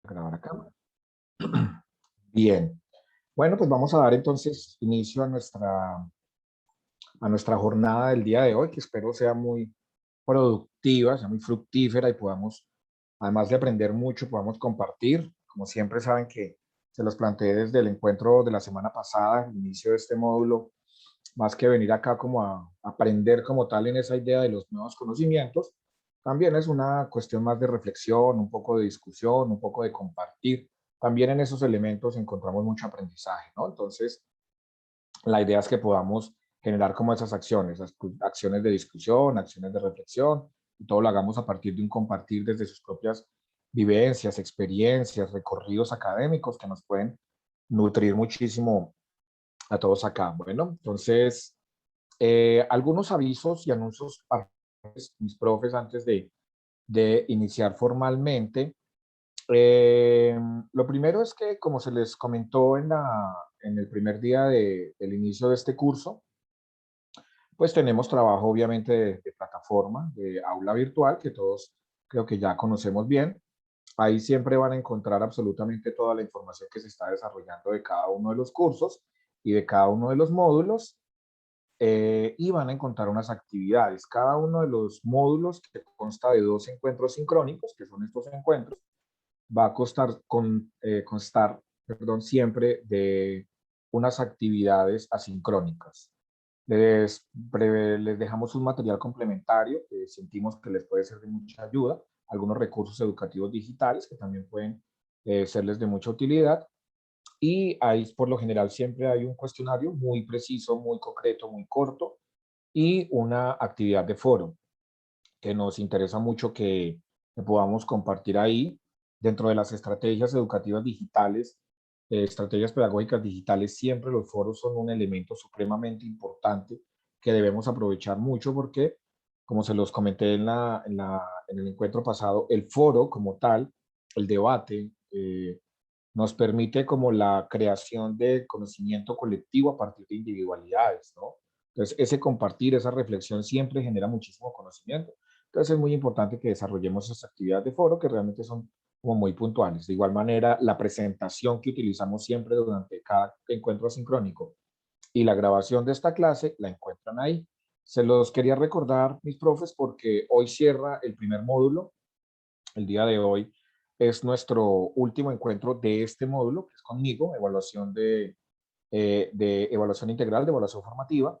Grabar a cámara. Bien. Bueno, pues vamos a dar entonces inicio a nuestra jornada del día de hoy, que espero sea muy productiva, sea muy fructífera y podamos, además de aprender mucho, podamos compartir. Como siempre saben que se los planteé desde el encuentro de la semana pasada, el inicio de este módulo, más que venir acá como a aprender como tal en esa idea de los nuevos conocimientos, también es una cuestión más de reflexión, un poco de discusión, un poco de compartir. También en esos elementos encontramos mucho aprendizaje, ¿no? Entonces, la idea es que podamos generar como esas acciones, acciones de discusión, acciones de reflexión, y todo lo hagamos a partir de un compartir desde sus propias vivencias, experiencias, recorridos académicos que nos pueden nutrir muchísimo a todos acá. Bueno, entonces, algunos avisos y anuncios para mis profes antes de iniciar formalmente. Eh, lo primero es que, como se les comentó en el primer día del inicio de este curso, pues tenemos trabajo obviamente de plataforma, de aula virtual, que todos creo que ya conocemos bien. Ahí siempre van a encontrar absolutamente toda la información que se está desarrollando de cada uno de los cursos y de cada uno de los módulos, y van a encontrar unas actividades. Cada uno de los módulos, que consta de 2 encuentros sincrónicos, que son estos encuentros, va a constar, perdón, siempre de unas actividades asincrónicas. Les dejamos un material complementario que sentimos que les puede ser de mucha ayuda, algunos recursos educativos digitales que también pueden serles de mucha utilidad, y ahí por lo general siempre hay un cuestionario muy preciso, muy concreto, muy corto, y una actividad de foro que nos interesa mucho que podamos compartir ahí. Dentro de las estrategias educativas digitales, estrategias pedagógicas digitales, siempre los foros son un elemento supremamente importante que debemos aprovechar mucho porque, como se los comenté en el encuentro pasado, el foro como tal, el debate, nos permite como la creación de conocimiento colectivo a partir de individualidades, ¿no? Entonces, ese compartir, esa reflexión siempre genera muchísimo conocimiento. Entonces, es muy importante que desarrollemos esas actividades de foro que realmente son como muy puntuales. De igual manera, la presentación que utilizamos siempre durante cada encuentro asincrónico y la grabación de esta clase la encuentran ahí. Se los quería recordar, mis profes, porque hoy cierra el primer módulo. El día de hoy es nuestro último encuentro de este módulo, que es conmigo, de evaluación integral, de evaluación formativa,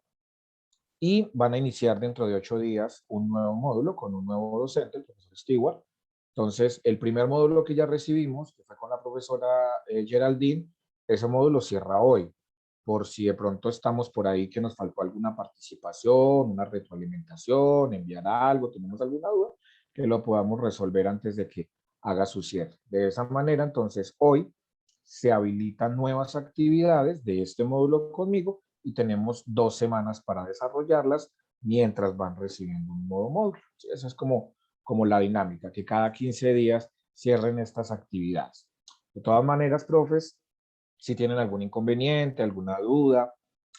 y van a iniciar dentro de 8 días un nuevo módulo con un nuevo docente, el profesor Stewart. Entonces, el primer módulo que ya recibimos, que fue con la profesora Geraldine, ese módulo cierra hoy, por si de pronto estamos por ahí que nos faltó alguna participación, una retroalimentación, enviar algo, tenemos alguna duda, que lo podamos resolver antes de que haga su cierre. De esa manera, entonces, hoy se habilitan nuevas actividades de este módulo conmigo y tenemos 2 semanas para desarrollarlas mientras van recibiendo un nuevo módulo. ¿Sí? Esa es como la dinámica, que cada 15 días cierren estas actividades. De todas maneras, profes, si tienen algún inconveniente, alguna duda,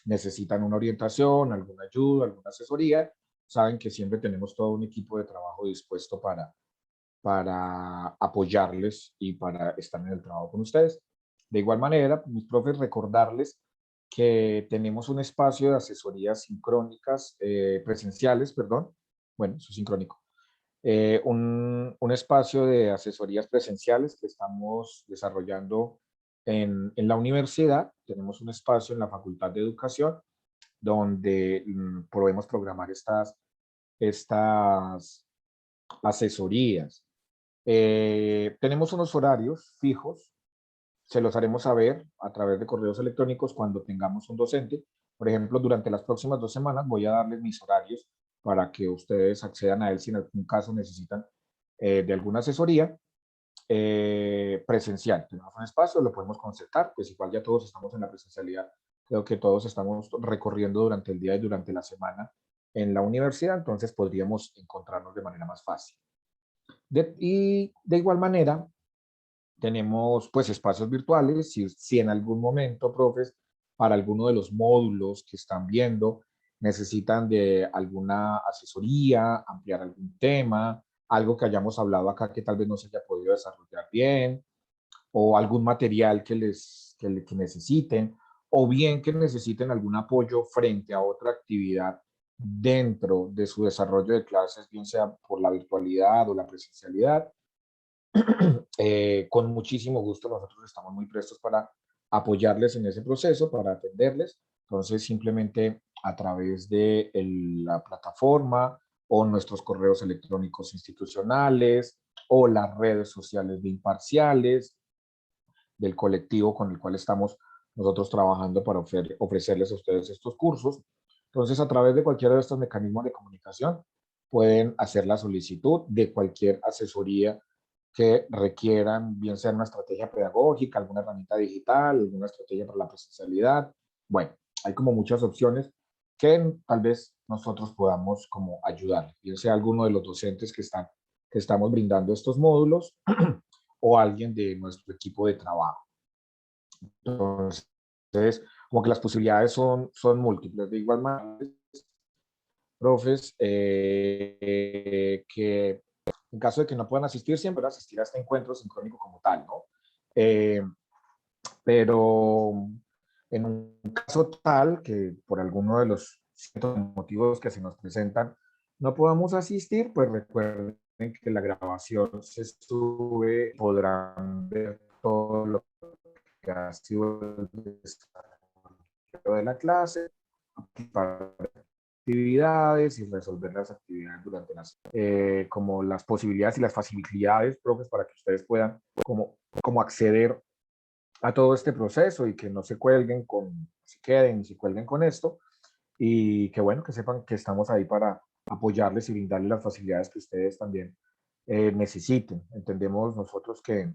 necesitan una orientación, alguna ayuda, alguna asesoría, saben que siempre tenemos todo un equipo de trabajo dispuesto para apoyarles y para estar en el trabajo con ustedes. De igual manera, mis profes, recordarles que tenemos un espacio de asesorías sincrónicas, presenciales, perdón, bueno, eso es sincrónico, un espacio de asesorías presenciales que estamos desarrollando en la universidad. Tenemos un espacio en la Facultad de Educación donde podemos programar estas asesorías. Tenemos unos horarios fijos, se los haremos saber a través de correos electrónicos cuando tengamos un docente. Por ejemplo, durante las próximas 2 semanas voy a darles mis horarios para que ustedes accedan a él si en algún caso necesitan de alguna asesoría presencial. Tenemos un espacio, lo podemos concertar, pues igual ya todos estamos en la presencialidad. Creo que todos estamos recorriendo durante el día y durante la semana en la universidad, entonces podríamos encontrarnos de manera más fácil. Y de igual manera, tenemos pues espacios virtuales, si en algún momento, profes, para alguno de los módulos que están viendo, necesitan de alguna asesoría, ampliar algún tema, algo que hayamos hablado acá que tal vez no se haya podido desarrollar bien, o algún material que necesiten, o bien que necesiten algún apoyo frente a otra actividad dentro de su desarrollo de clases, bien sea por la virtualidad o la presencialidad, con muchísimo gusto nosotros estamos muy prestos para apoyarles en ese proceso, para atenderles. Entonces, simplemente a través de la plataforma o nuestros correos electrónicos institucionales o las redes sociales de Imparciales, del colectivo con el cual estamos nosotros trabajando para ofrecerles a ustedes estos cursos. Entonces, a través de cualquiera de estos mecanismos de comunicación, pueden hacer la solicitud de cualquier asesoría que requieran, bien sea una estrategia pedagógica, alguna herramienta digital, alguna estrategia para la presencialidad. Bueno, hay como muchas opciones que tal vez nosotros podamos como ayudar, bien sea alguno de los docentes que estamos brindando estos módulos o alguien de nuestro equipo de trabajo. Entonces, como que las posibilidades son múltiples. De igual manera, profes, que en caso de que no puedan asistir, siempre asistir a este encuentro sincrónico como tal, ¿no? Eh, pero en un caso tal que por alguno de los ciertos motivos que se nos presentan no podamos asistir, pues recuerden que la grabación se sube, podrán ver todo lo que ha sido el desarrollo de la clase, para actividades y resolver las actividades durante las, como las posibilidades y las facilidades, profes, para que ustedes puedan como acceder a todo este proceso y que no se cuelguen se queden y se cuelguen con esto y que bueno, que sepan que estamos ahí para apoyarles y brindarles las facilidades que ustedes también necesiten. Entendemos nosotros que,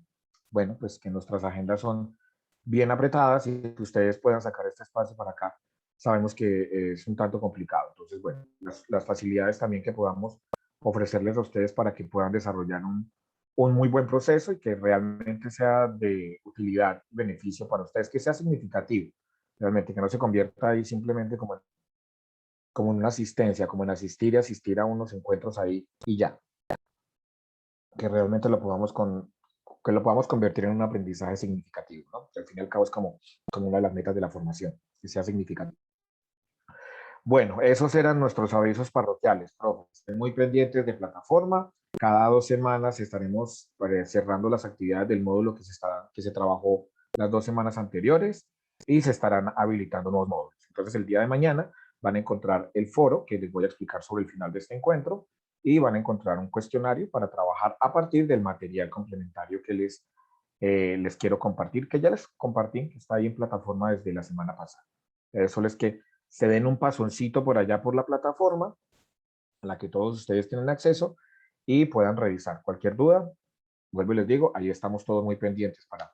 bueno, pues que nuestras agendas son bien apretadas y que ustedes puedan sacar este espacio para acá. Sabemos que es un tanto complicado. Entonces, bueno, las facilidades también que podamos ofrecerles a ustedes para que puedan desarrollar un muy buen proceso y que realmente sea de utilidad, beneficio para ustedes, que sea significativo, realmente, que no se convierta ahí simplemente como en una asistencia, como en asistir y asistir a unos encuentros ahí y ya, que realmente que lo podamos convertir en un aprendizaje significativo, ¿no? Que al fin y al cabo es como una de las metas de la formación, que sea significativo. Bueno, esos eran nuestros avisos parroquiales, profe. Estén muy pendientes de plataforma. Cada 2 semanas estaremos cerrando las actividades del módulo que se trabajó las 2 semanas anteriores y se estarán habilitando nuevos módulos. Entonces, el día de mañana van a encontrar el foro que les voy a explicar sobre el final de este encuentro y van a encontrar un cuestionario para trabajar a partir del material complementario que les quiero compartir, que ya les compartí, que está ahí en plataforma desde la semana pasada. Eso es que se den un pasoncito por allá por la plataforma a la que todos ustedes tienen acceso y puedan revisar cualquier duda. Vuelvo y les digo, ahí estamos todos muy pendientes para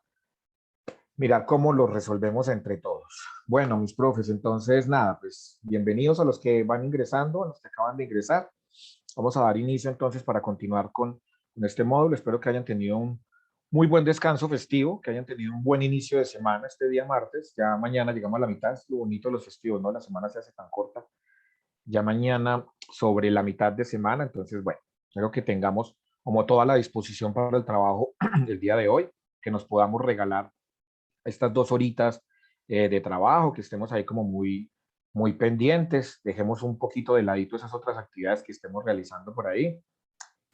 mirar cómo lo resolvemos entre todos. Bueno, mis profes, entonces nada, pues bienvenidos a los que van ingresando, a los que acaban de ingresar. Vamos a dar inicio entonces para continuar con este módulo. Espero que hayan tenido un muy buen descanso festivo, que hayan tenido un buen inicio de semana este día martes. Ya mañana llegamos a la mitad, es lo bonito de los festivos, ¿no? La semana se hace tan corta. Ya mañana sobre la mitad de semana, entonces, bueno, espero que tengamos como toda la disposición para el trabajo del día de hoy, que nos podamos regalar estas 2 horitas de trabajo, que estemos ahí como muy pendientes, dejemos un poquito de ladito esas otras actividades que estemos realizando por ahí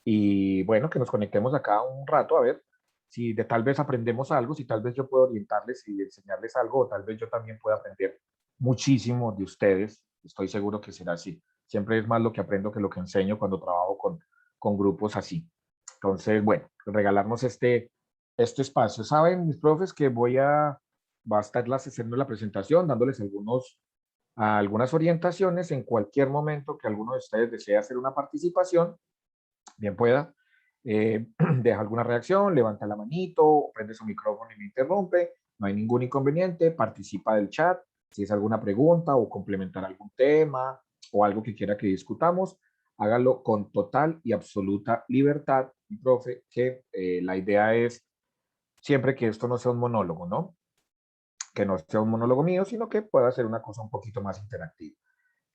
y bueno, que nos conectemos acá un rato a ver si de tal vez aprendemos algo, si tal vez yo puedo orientarles y enseñarles algo, o tal vez yo también pueda aprender muchísimo de ustedes. Estoy seguro que será así. Siempre es más lo que aprendo que lo que enseño cuando trabajo con grupos así. Entonces, bueno, regalarnos este espacio. Saben, mis profes, que va a estarlas haciendo la presentación, dándoles algunas orientaciones en cualquier momento que alguno de ustedes desee hacer una participación bien pueda, deja alguna reacción, levanta la manito, prende su micrófono y me interrumpe, no hay ningún inconveniente, participa del chat, si es alguna pregunta o complementar algún tema o algo que quiera que discutamos, hágalo con total y absoluta libertad, mi profe, que la idea es siempre que esto no sea un monólogo, ¿no? Que no sea un monólogo mío, sino que pueda ser una cosa un poquito más interactiva.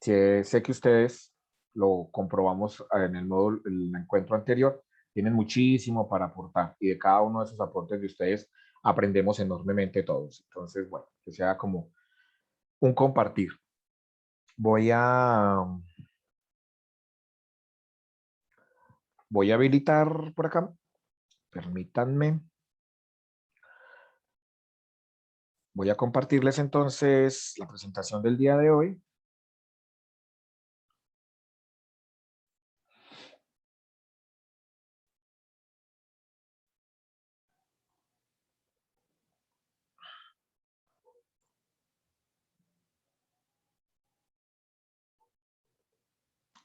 Sé que ustedes lo comprobamos en el encuentro anterior, tienen muchísimo para aportar y de cada uno de esos aportes de ustedes aprendemos enormemente todos. Entonces, bueno, que sea como un compartir. Voy a, voy a habilitar por acá. Permítanme. Voy a compartirles entonces la presentación del día de hoy.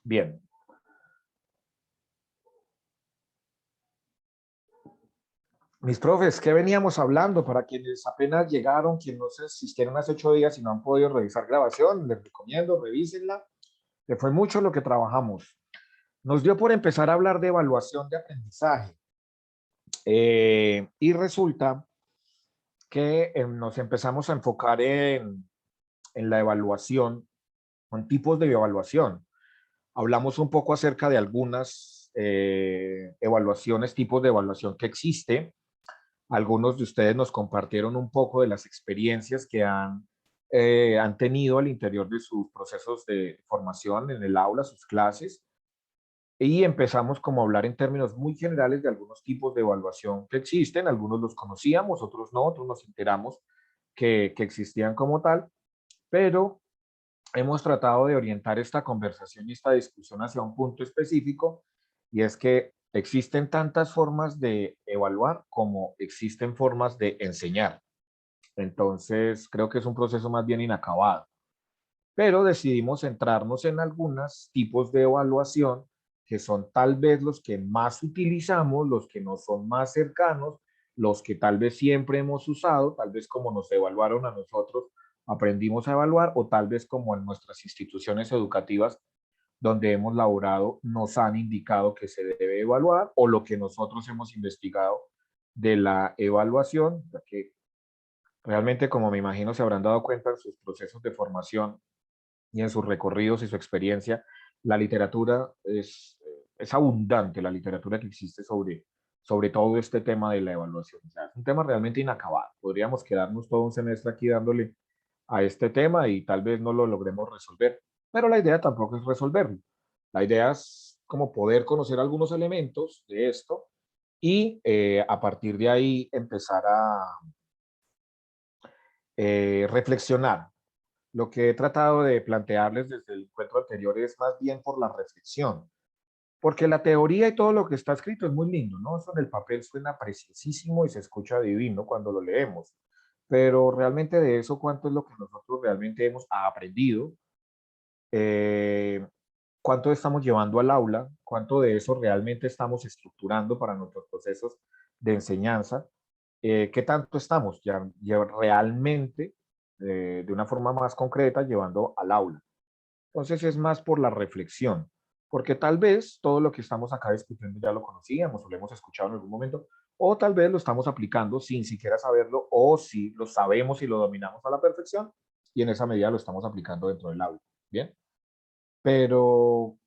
Bien. Mis profes, ¿qué veníamos hablando? Para quienes apenas llegaron, quienes no se asistieron hace 8 días y no han podido revisar grabación, les recomiendo, revísenla, que fue mucho lo que trabajamos. Nos dio por empezar a hablar de evaluación de aprendizaje. Y resulta que nos empezamos a enfocar en la evaluación, en tipos de evaluación. Hablamos un poco acerca de algunas evaluaciones, tipos de evaluación que existe. Algunos de ustedes nos compartieron un poco de las experiencias que han tenido al interior de sus procesos de formación en el aula, sus clases, y empezamos como a hablar en términos muy generales de algunos tipos de evaluación que existen. Algunos los conocíamos, otros no, otros nos enteramos que existían como tal, pero hemos tratado de orientar esta conversación y esta discusión hacia un punto específico, y es que existen tantas formas de evaluar como existen formas de enseñar. Entonces, creo que es un proceso más bien inacabado, pero decidimos centrarnos en algunos tipos de evaluación que son tal vez los que más utilizamos, los que nos son más cercanos, los que tal vez siempre hemos usado, tal vez como nos evaluaron a nosotros, aprendimos a evaluar, o tal vez como en nuestras instituciones educativas donde hemos laborado nos han indicado que se debe evaluar, o lo que nosotros hemos investigado de la evaluación, ya que realmente, como me imagino, se habrán dado cuenta en sus procesos de formación y en sus recorridos y su experiencia, la literatura es abundante, la literatura que existe sobre todo este tema de la evaluación. O sea, es un tema realmente inacabado. Podríamos quedarnos todo un semestre aquí dándole a este tema y tal vez no lo logremos resolver, pero la idea tampoco es resolverlo. La idea es como poder conocer algunos elementos de esto y a partir de ahí empezar a reflexionar. Lo que he tratado de plantearles desde el encuentro anterior es más bien por la reflexión, porque la teoría y todo lo que está escrito es muy lindo, ¿no? Eso en el papel suena preciosísimo y se escucha divino cuando lo leemos, pero realmente de eso, ¿cuánto es lo que nosotros realmente hemos aprendido? Eh, ¿Cuánto estamos llevando al aula? ¿Cuánto de eso realmente estamos estructurando para nuestros procesos de enseñanza? ¿Qué tanto estamos ya realmente, de una forma más concreta, llevando al aula? Entonces es más por la reflexión, porque tal vez todo lo que estamos acá discutiendo ya lo conocíamos o lo hemos escuchado en algún momento, o tal vez lo estamos aplicando sin siquiera saberlo, o si lo sabemos y lo dominamos a la perfección, y en esa medida lo estamos aplicando dentro del aula. Bien, pero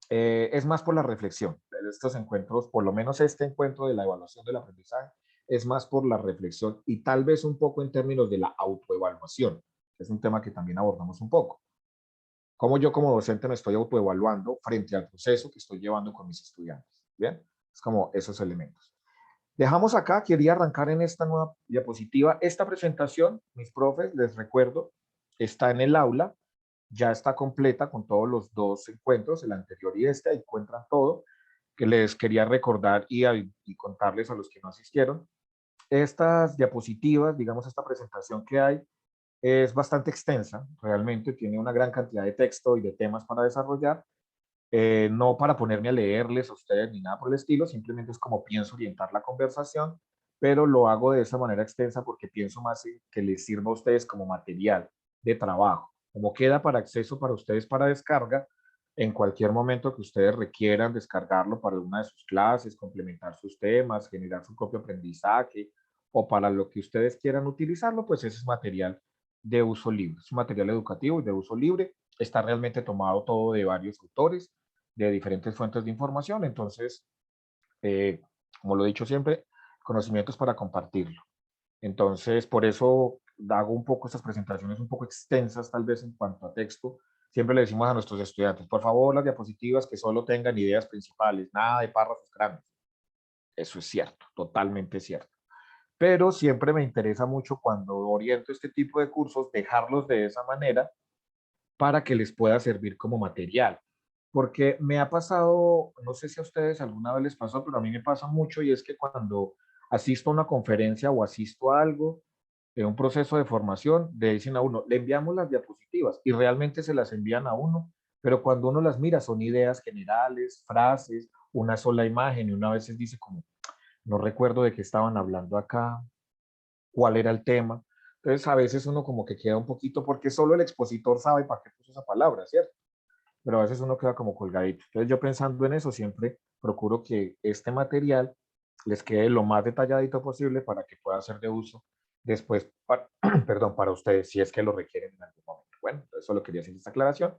es más por la reflexión. Estos encuentros, por lo menos este encuentro de la evaluación del aprendizaje, es más por la reflexión y tal vez un poco en términos de la autoevaluación. Es un tema que también abordamos un poco. Cómo yo como docente me estoy autoevaluando frente al proceso que estoy llevando con mis estudiantes. Bien, es como esos elementos. Dejamos acá, quería arrancar en esta nueva diapositiva. Esta presentación, mis profes, les recuerdo, está en el aula, ya está completa con todos los dos encuentros, el anterior y este, ahí encuentran todo, que les quería recordar y contarles a los que no asistieron. Estas diapositivas, digamos, esta presentación que hay, es bastante extensa, realmente tiene una gran cantidad de texto y de temas para desarrollar, no para ponerme a leerles a ustedes ni nada por el estilo, simplemente es como pienso orientar la conversación, pero lo hago de esa manera extensa porque pienso más en que les sirva a ustedes como material de trabajo, como queda para acceso para ustedes para descarga en cualquier momento que ustedes requieran descargarlo para una de sus clases, complementar sus temas, generar su propio aprendizaje o para lo que ustedes quieran utilizarlo, pues ese es material de uso libre, es un material educativo y de uso libre, está realmente tomado todo de varios autores, de diferentes fuentes de información. Entonces, como lo he dicho siempre, conocimientos para compartirlo. Entonces, por eso hago un poco estas presentaciones un poco extensas, tal vez en cuanto a texto. Siempre le decimos a nuestros estudiantes, por favor, las diapositivas que solo tengan ideas principales, nada de párrafos grandes. Eso es cierto, totalmente cierto. Pero siempre me interesa mucho cuando oriento este tipo de cursos, dejarlos de esa manera para que les pueda servir como material. Porque me ha pasado, no sé si a ustedes alguna vez les pasó, pero a mí me pasa mucho y es que cuando asisto a una conferencia o asisto a algo, en un proceso de formación, le dicen a uno, le enviamos las diapositivas y realmente se las envían a uno, pero cuando uno las mira son ideas generales, frases, una sola imagen y una vez dice como, no recuerdo de qué estaban hablando acá, cuál era el tema. Entonces a veces uno como que queda un poquito, porque solo el expositor sabe para qué puso esa palabra, ¿cierto? Pero a veces uno queda como colgadito. Entonces yo pensando en eso siempre procuro que este material les quede lo más detalladito posible para que pueda ser de uso después, perdón, para ustedes, si es que lo requieren en algún momento. Bueno, eso lo quería hacer esta aclaración.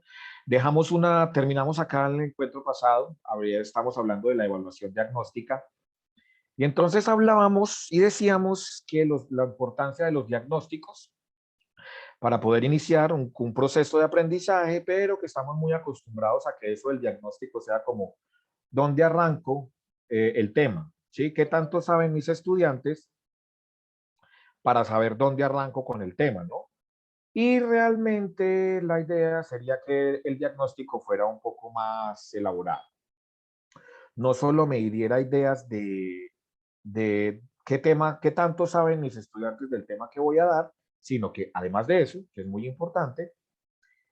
Terminamos acá en el encuentro pasado, estamos hablando de la evaluación diagnóstica y entonces hablábamos y decíamos que la importancia de los diagnósticos para poder iniciar un proceso de aprendizaje, pero que estamos muy acostumbrados a que eso del diagnóstico sea como, ¿dónde arranco el tema? ¿Sí? ¿Qué tanto saben mis estudiantes para saber dónde arranco con el tema, ¿no? Y realmente la idea sería que el diagnóstico fuera un poco más elaborado. No solo me diera ideas de qué tema, qué tanto saben mis estudiantes del tema que voy a dar, sino que además de eso, que es muy importante,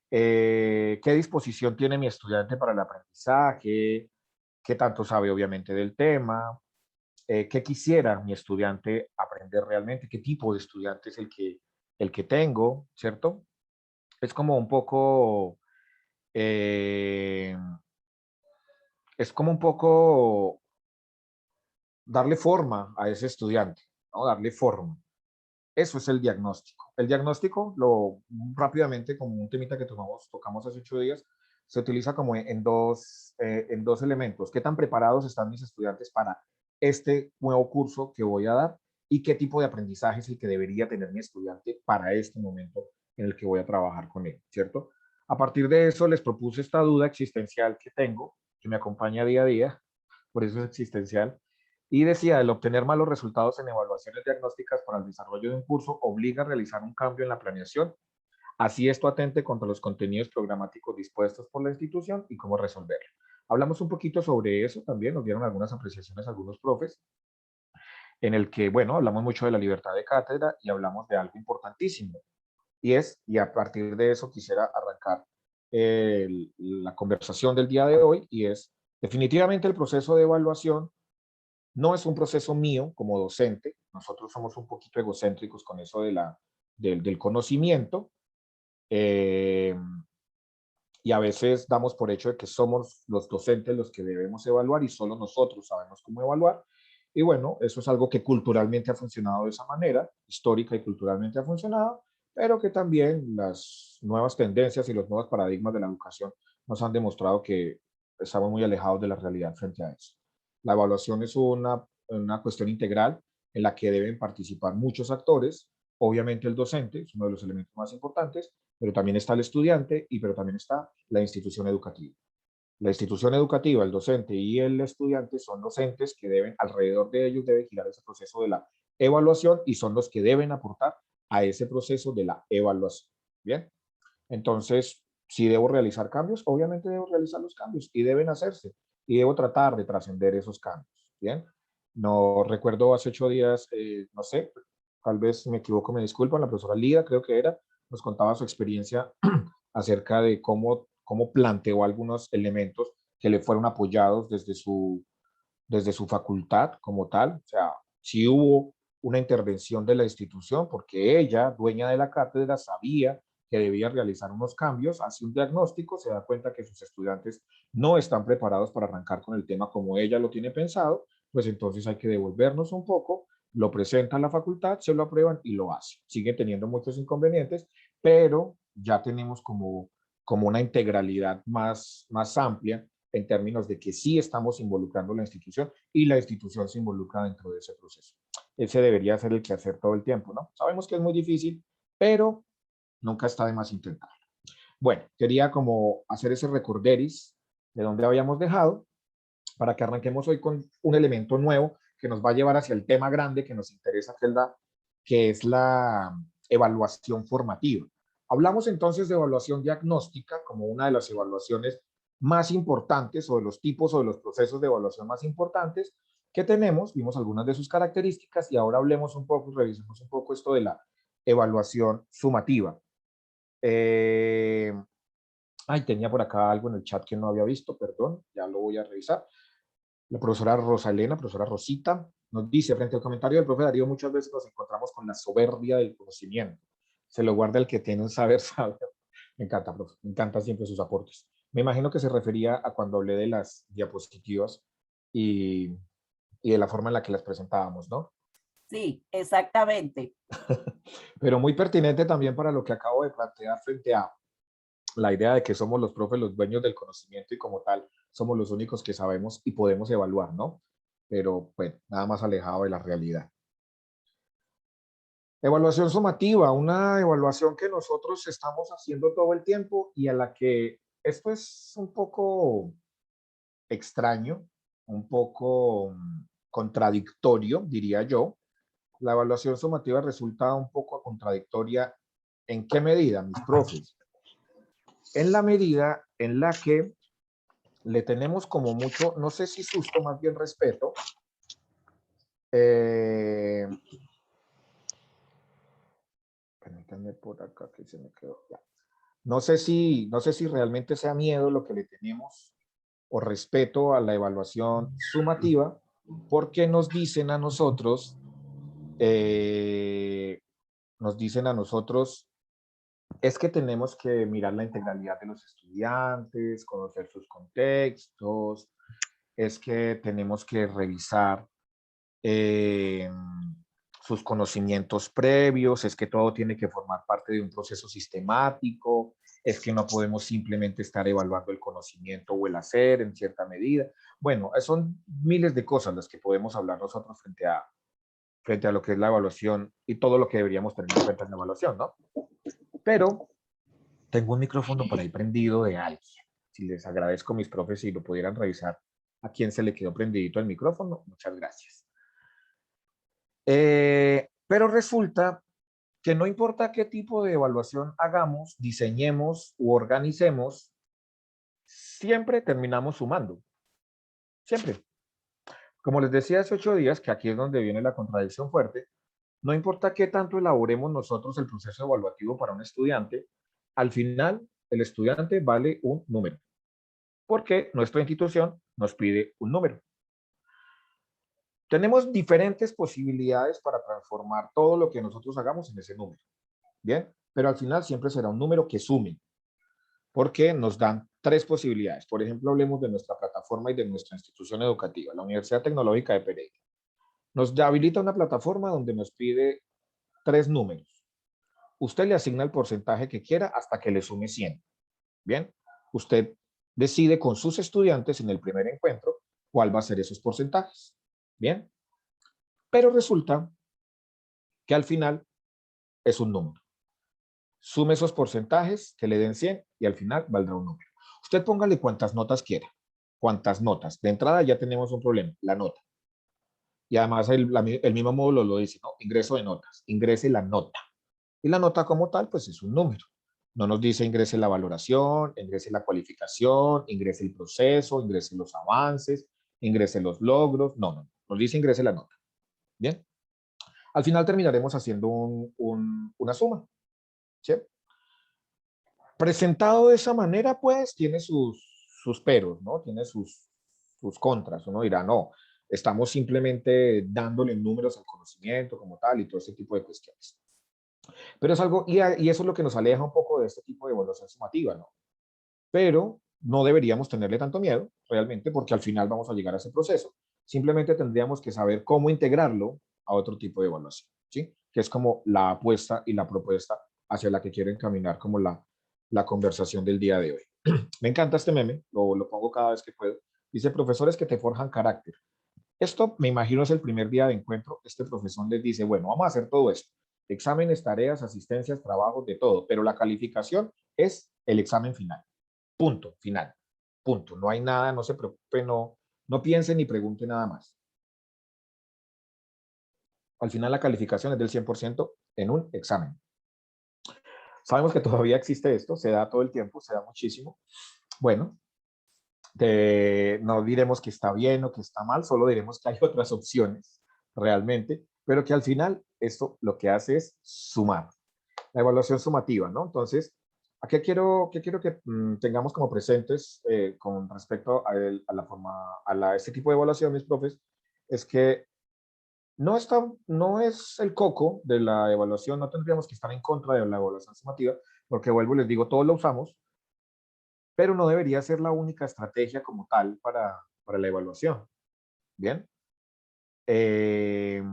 qué disposición tiene mi estudiante para el aprendizaje, qué tanto sabe obviamente del tema, qué quisiera mi estudiante aprender realmente, qué tipo de estudiante es el que tengo, ¿cierto? Es como un poco, eh, es como un poco darle forma a ese estudiante, ¿no? Darle forma. Eso es el diagnóstico. El diagnóstico, rápidamente, como un temita que tocamos hace 8 días, se utiliza como en dos elementos. ¿Qué tan preparados están mis estudiantes para este nuevo curso que voy a dar? ¿Y qué tipo de aprendizaje es el que debería tener mi estudiante para este momento en el que voy a trabajar con él? ¿Cierto? A partir de eso, les propuse esta duda existencial que tengo, que me acompaña día a día, por eso es existencial, y decía, el obtener malos resultados en evaluaciones diagnósticas para el desarrollo de un curso obliga a realizar un cambio en la planeación, así esto atente contra los contenidos programáticos dispuestos por la institución y cómo resolverlo. Hablamos un poquito sobre eso también, nos dieron algunas apreciaciones algunos profes, en el que, bueno, hablamos mucho de la libertad de cátedra y hablamos de algo importantísimo, y a partir de eso quisiera arrancar la conversación del día de hoy, y es, definitivamente el proceso de evaluación no es un proceso mío como docente, nosotros somos un poquito egocéntricos con eso del conocimiento, eh, y a veces damos por hecho de que somos los docentes los que debemos evaluar y solo nosotros sabemos cómo evaluar. Y bueno, eso es algo que culturalmente ha funcionado de esa manera, histórica y culturalmente ha funcionado, pero que también las nuevas tendencias y los nuevos paradigmas de la educación nos han demostrado que estamos muy alejados de la realidad frente a eso. La evaluación es una cuestión integral en la que deben participar muchos actores, obviamente el docente es uno de los elementos más importantes, pero también está el estudiante pero también está la institución educativa. La institución educativa, el docente y el estudiante son los entes que deben, alrededor de ellos debe girar ese proceso de la evaluación y son los que deben aportar a ese proceso de la evaluación. Bien, entonces, si debo realizar cambios, obviamente debo realizar los cambios y deben hacerse y debo tratar de trascender esos cambios. Bien, no recuerdo hace 8 días, no sé, tal vez me equivoco, me disculpan, la profesora Lida creo que era, nos contaba su experiencia acerca de cómo planteó algunos elementos que le fueron apoyados desde su facultad como tal. O sea, si hubo una intervención de la institución porque ella, dueña de la cátedra, sabía que debía realizar unos cambios, hace un diagnóstico, se da cuenta que sus estudiantes no están preparados para arrancar con el tema como ella lo tiene pensado, pues entonces hay que devolvernos un poco, lo presenta a la facultad, se lo aprueban y lo hace. Sigue teniendo muchos inconvenientes, pero ya tenemos como una integralidad más amplia en términos de que sí estamos involucrando la institución y la institución se involucra dentro de ese proceso. ese debería ser el quehacer todo el tiempo, ¿no? Sabemos que es muy difícil, pero nunca está de más intentar. Bueno, quería como hacer ese recorderis de donde habíamos dejado para que arranquemos hoy con un elemento nuevo que nos va a llevar hacia el tema grande que nos interesa, que es la evaluación formativa. Hablamos entonces de evaluación diagnóstica como una de las evaluaciones más importantes o de los tipos o de los procesos de evaluación más importantes que tenemos. Vimos algunas de sus características y ahora hablemos un poco, revisemos un poco esto de la evaluación sumativa. Ay, tenía por acá algo en el chat que no había visto, perdón, ya lo voy a revisar. La profesora Rosalena, profesora Rosita, nos dice, frente al comentario del profe Darío, muchas veces nos encontramos con la soberbia del conocimiento. Se lo guarda el que tiene un saber saber. Me encanta, profe, me encantan siempre sus aportes. Me imagino que se refería a cuando hablé de las diapositivas y, y de la forma en la que las presentábamos, ¿no? Sí, exactamente. Pero muy pertinente también para lo que acabo de plantear frente a la idea de que somos los profes los dueños del conocimiento y como tal somos los únicos que sabemos y podemos evaluar, ¿no? Pero pues nada más alejado de la realidad. Evaluación sumativa, una evaluación que nosotros estamos haciendo todo el tiempo y a la que esto es un poco extraño, un poco contradictorio, diría yo. La evaluación sumativa resulta un poco contradictoria. ¿En qué medida, mis profes? En la medida en la que le tenemos como mucho, no sé si susto, más bien respeto. Permítanme por acá que se me quedó. Ya. No sé si realmente sea miedo lo que le tenemos o respeto a la evaluación sumativa, porque nos dicen a nosotros, es que tenemos que mirar la integralidad de los estudiantes, conocer sus contextos, es que tenemos que revisar eh, sus conocimientos previos, es que todo tiene que formar parte de un proceso sistemático, es que no podemos simplemente estar evaluando el conocimiento o el hacer en cierta medida. Bueno, son miles de cosas las que podemos hablar nosotros frente a lo que es la evaluación y todo lo que deberíamos tener en cuenta en la evaluación, ¿no? Pero tengo un micrófono por ahí prendido de alguien. Si les agradezco, mis profes, si lo pudieran revisar a quién se le quedó prendidito el micrófono, muchas gracias. Pero resulta que no importa qué tipo de evaluación hagamos, diseñemos u organicemos, siempre terminamos sumando. Siempre. Como les decía hace 8 días, que aquí es donde viene la contradicción fuerte, no importa qué tanto elaboremos nosotros el proceso evaluativo para un estudiante, al final el estudiante vale un número, porque nuestra institución nos pide un número. Tenemos diferentes posibilidades para transformar todo lo que nosotros hagamos en ese número. Bien, pero al final siempre será un número que sume, porque nos dan tres posibilidades. Por ejemplo, hablemos de nuestra plataforma y de nuestra institución educativa, la Universidad Tecnológica de Pereira. Nos habilita una plataforma donde nos pide tres números. Usted le asigna el porcentaje que quiera hasta que le sume 100. Bien, usted decide con sus estudiantes en el primer encuentro cuál va a ser esos porcentajes. Bien, pero resulta que al final es un número. Sume esos porcentajes que le den 100 y al final valdrá un número. Usted póngale cuantas notas quiera. Cuantas notas. De entrada ya tenemos un problema, la nota. Y además el mismo módulo lo dice, ¿no? Ingreso de notas. Ingrese la nota. Y la nota como tal, pues es un número. No nos dice ingrese la valoración, ingrese la cualificación, ingrese el proceso, ingrese los avances, ingrese los logros. No, no. Nos dice ingrese la nota. Bien. Al final terminaremos haciendo una suma. ¿Sí? Presentado de esa manera, pues tiene sus peros, ¿no? Tiene sus contras. Uno dirá, no, estamos simplemente dándole números al conocimiento como tal y todo ese tipo de cuestiones. Pero es algo, y eso es lo que nos aleja un poco de este tipo de evaluación sumativa, ¿no? Pero no deberíamos tenerle tanto miedo, realmente, porque al final vamos a llegar a ese proceso. Simplemente tendríamos que saber cómo integrarlo a otro tipo de evaluación, ¿sí? Que es como la apuesta y la propuesta hacia la que quiero encaminar como la conversación del día de hoy. Me encanta este meme, lo pongo cada vez que puedo. Dice, profesores que te forjan carácter. Esto, me imagino, es el primer día de encuentro. Este profesor les dice, bueno, vamos a hacer todo esto. Exámenes, tareas, asistencias, trabajos, de todo. Pero la calificación es el examen final. Punto, final. Punto. No hay nada, no se preocupe, no piense ni pregunte nada más. Al final la calificación es del 100% en un examen. Sabemos que todavía existe esto, se da todo el tiempo, se da muchísimo. Bueno, no diremos que está bien o que está mal, solo diremos que hay otras opciones realmente, pero que al final esto lo que hace es sumar. La evaluación sumativa, ¿no? Entonces, ¿a qué quiero que tengamos como presentes con respecto a la forma, este tipo de evaluación, mis profes? Es que no es el coco de la evaluación, no tendríamos que estar en contra de la evaluación sumativa, porque vuelvo y les digo, todos lo usamos, pero no debería ser la única estrategia como tal para la evaluación. Bien. Eh,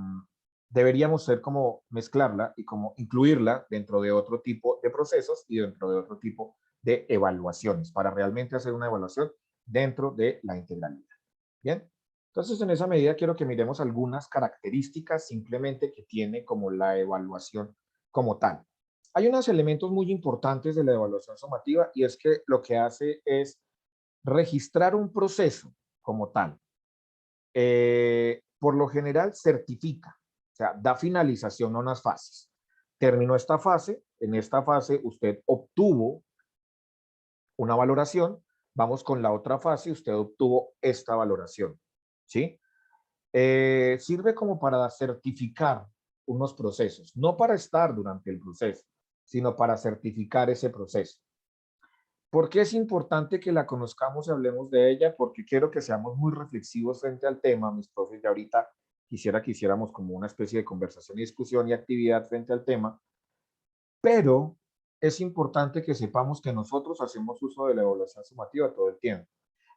Deberíamos ser como mezclarla y como incluirla dentro de otro tipo de procesos y dentro de otro tipo de evaluaciones para realmente hacer una evaluación dentro de la integralidad. Bien. Entonces, en esa medida quiero que miremos algunas características simplemente que tiene como la evaluación como tal. Hay unos elementos muy importantes de la evaluación sumativa y es que lo que hace es registrar un proceso como tal. Por lo general certifica, o sea, da finalización a unas fases. Terminó esta fase, en esta fase usted obtuvo una valoración, vamos con la otra fase, usted obtuvo esta valoración, ¿sí? Sirve como para certificar unos procesos, no para estar durante el proceso, sino para certificar ese proceso. ¿Por qué es importante que la conozcamos y hablemos de ella? Porque quiero que seamos muy reflexivos frente al tema, mis profes, de ahorita quisiera que hiciéramos como una especie de conversación y discusión y actividad frente al tema, pero es importante que sepamos que nosotros hacemos uso de la evaluación sumativa todo el tiempo,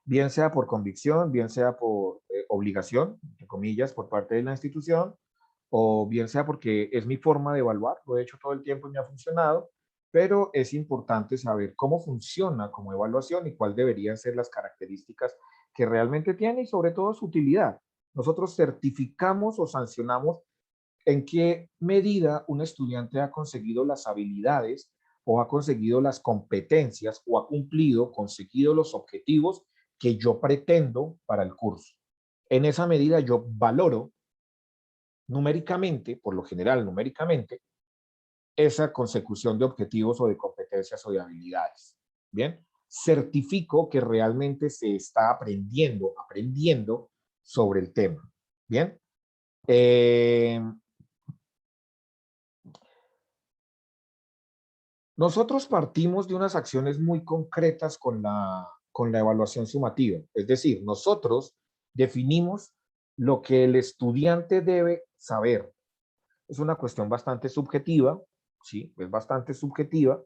bien sea por convicción, bien sea por obligación, entre comillas, por parte de la institución, o bien sea porque es mi forma de evaluar, lo he hecho todo el tiempo y me ha funcionado, pero es importante saber cómo funciona como evaluación y cuáles deberían ser las características que realmente tiene y sobre todo su utilidad. Nosotros certificamos o sancionamos en qué medida un estudiante ha conseguido las habilidades o ha conseguido las competencias o ha cumplido, conseguido los objetivos que yo pretendo para el curso. En esa medida yo valoro numéricamente, por lo general numéricamente, esa consecución de objetivos o de competencias o de habilidades. Bien, certifico que realmente se está aprendiendo sobre el tema. Bien. Nosotros partimos de unas acciones muy concretas con la evaluación sumativa. Es decir, nosotros definimos lo que el estudiante debe saber. Es una cuestión bastante subjetiva, sí, es bastante subjetiva,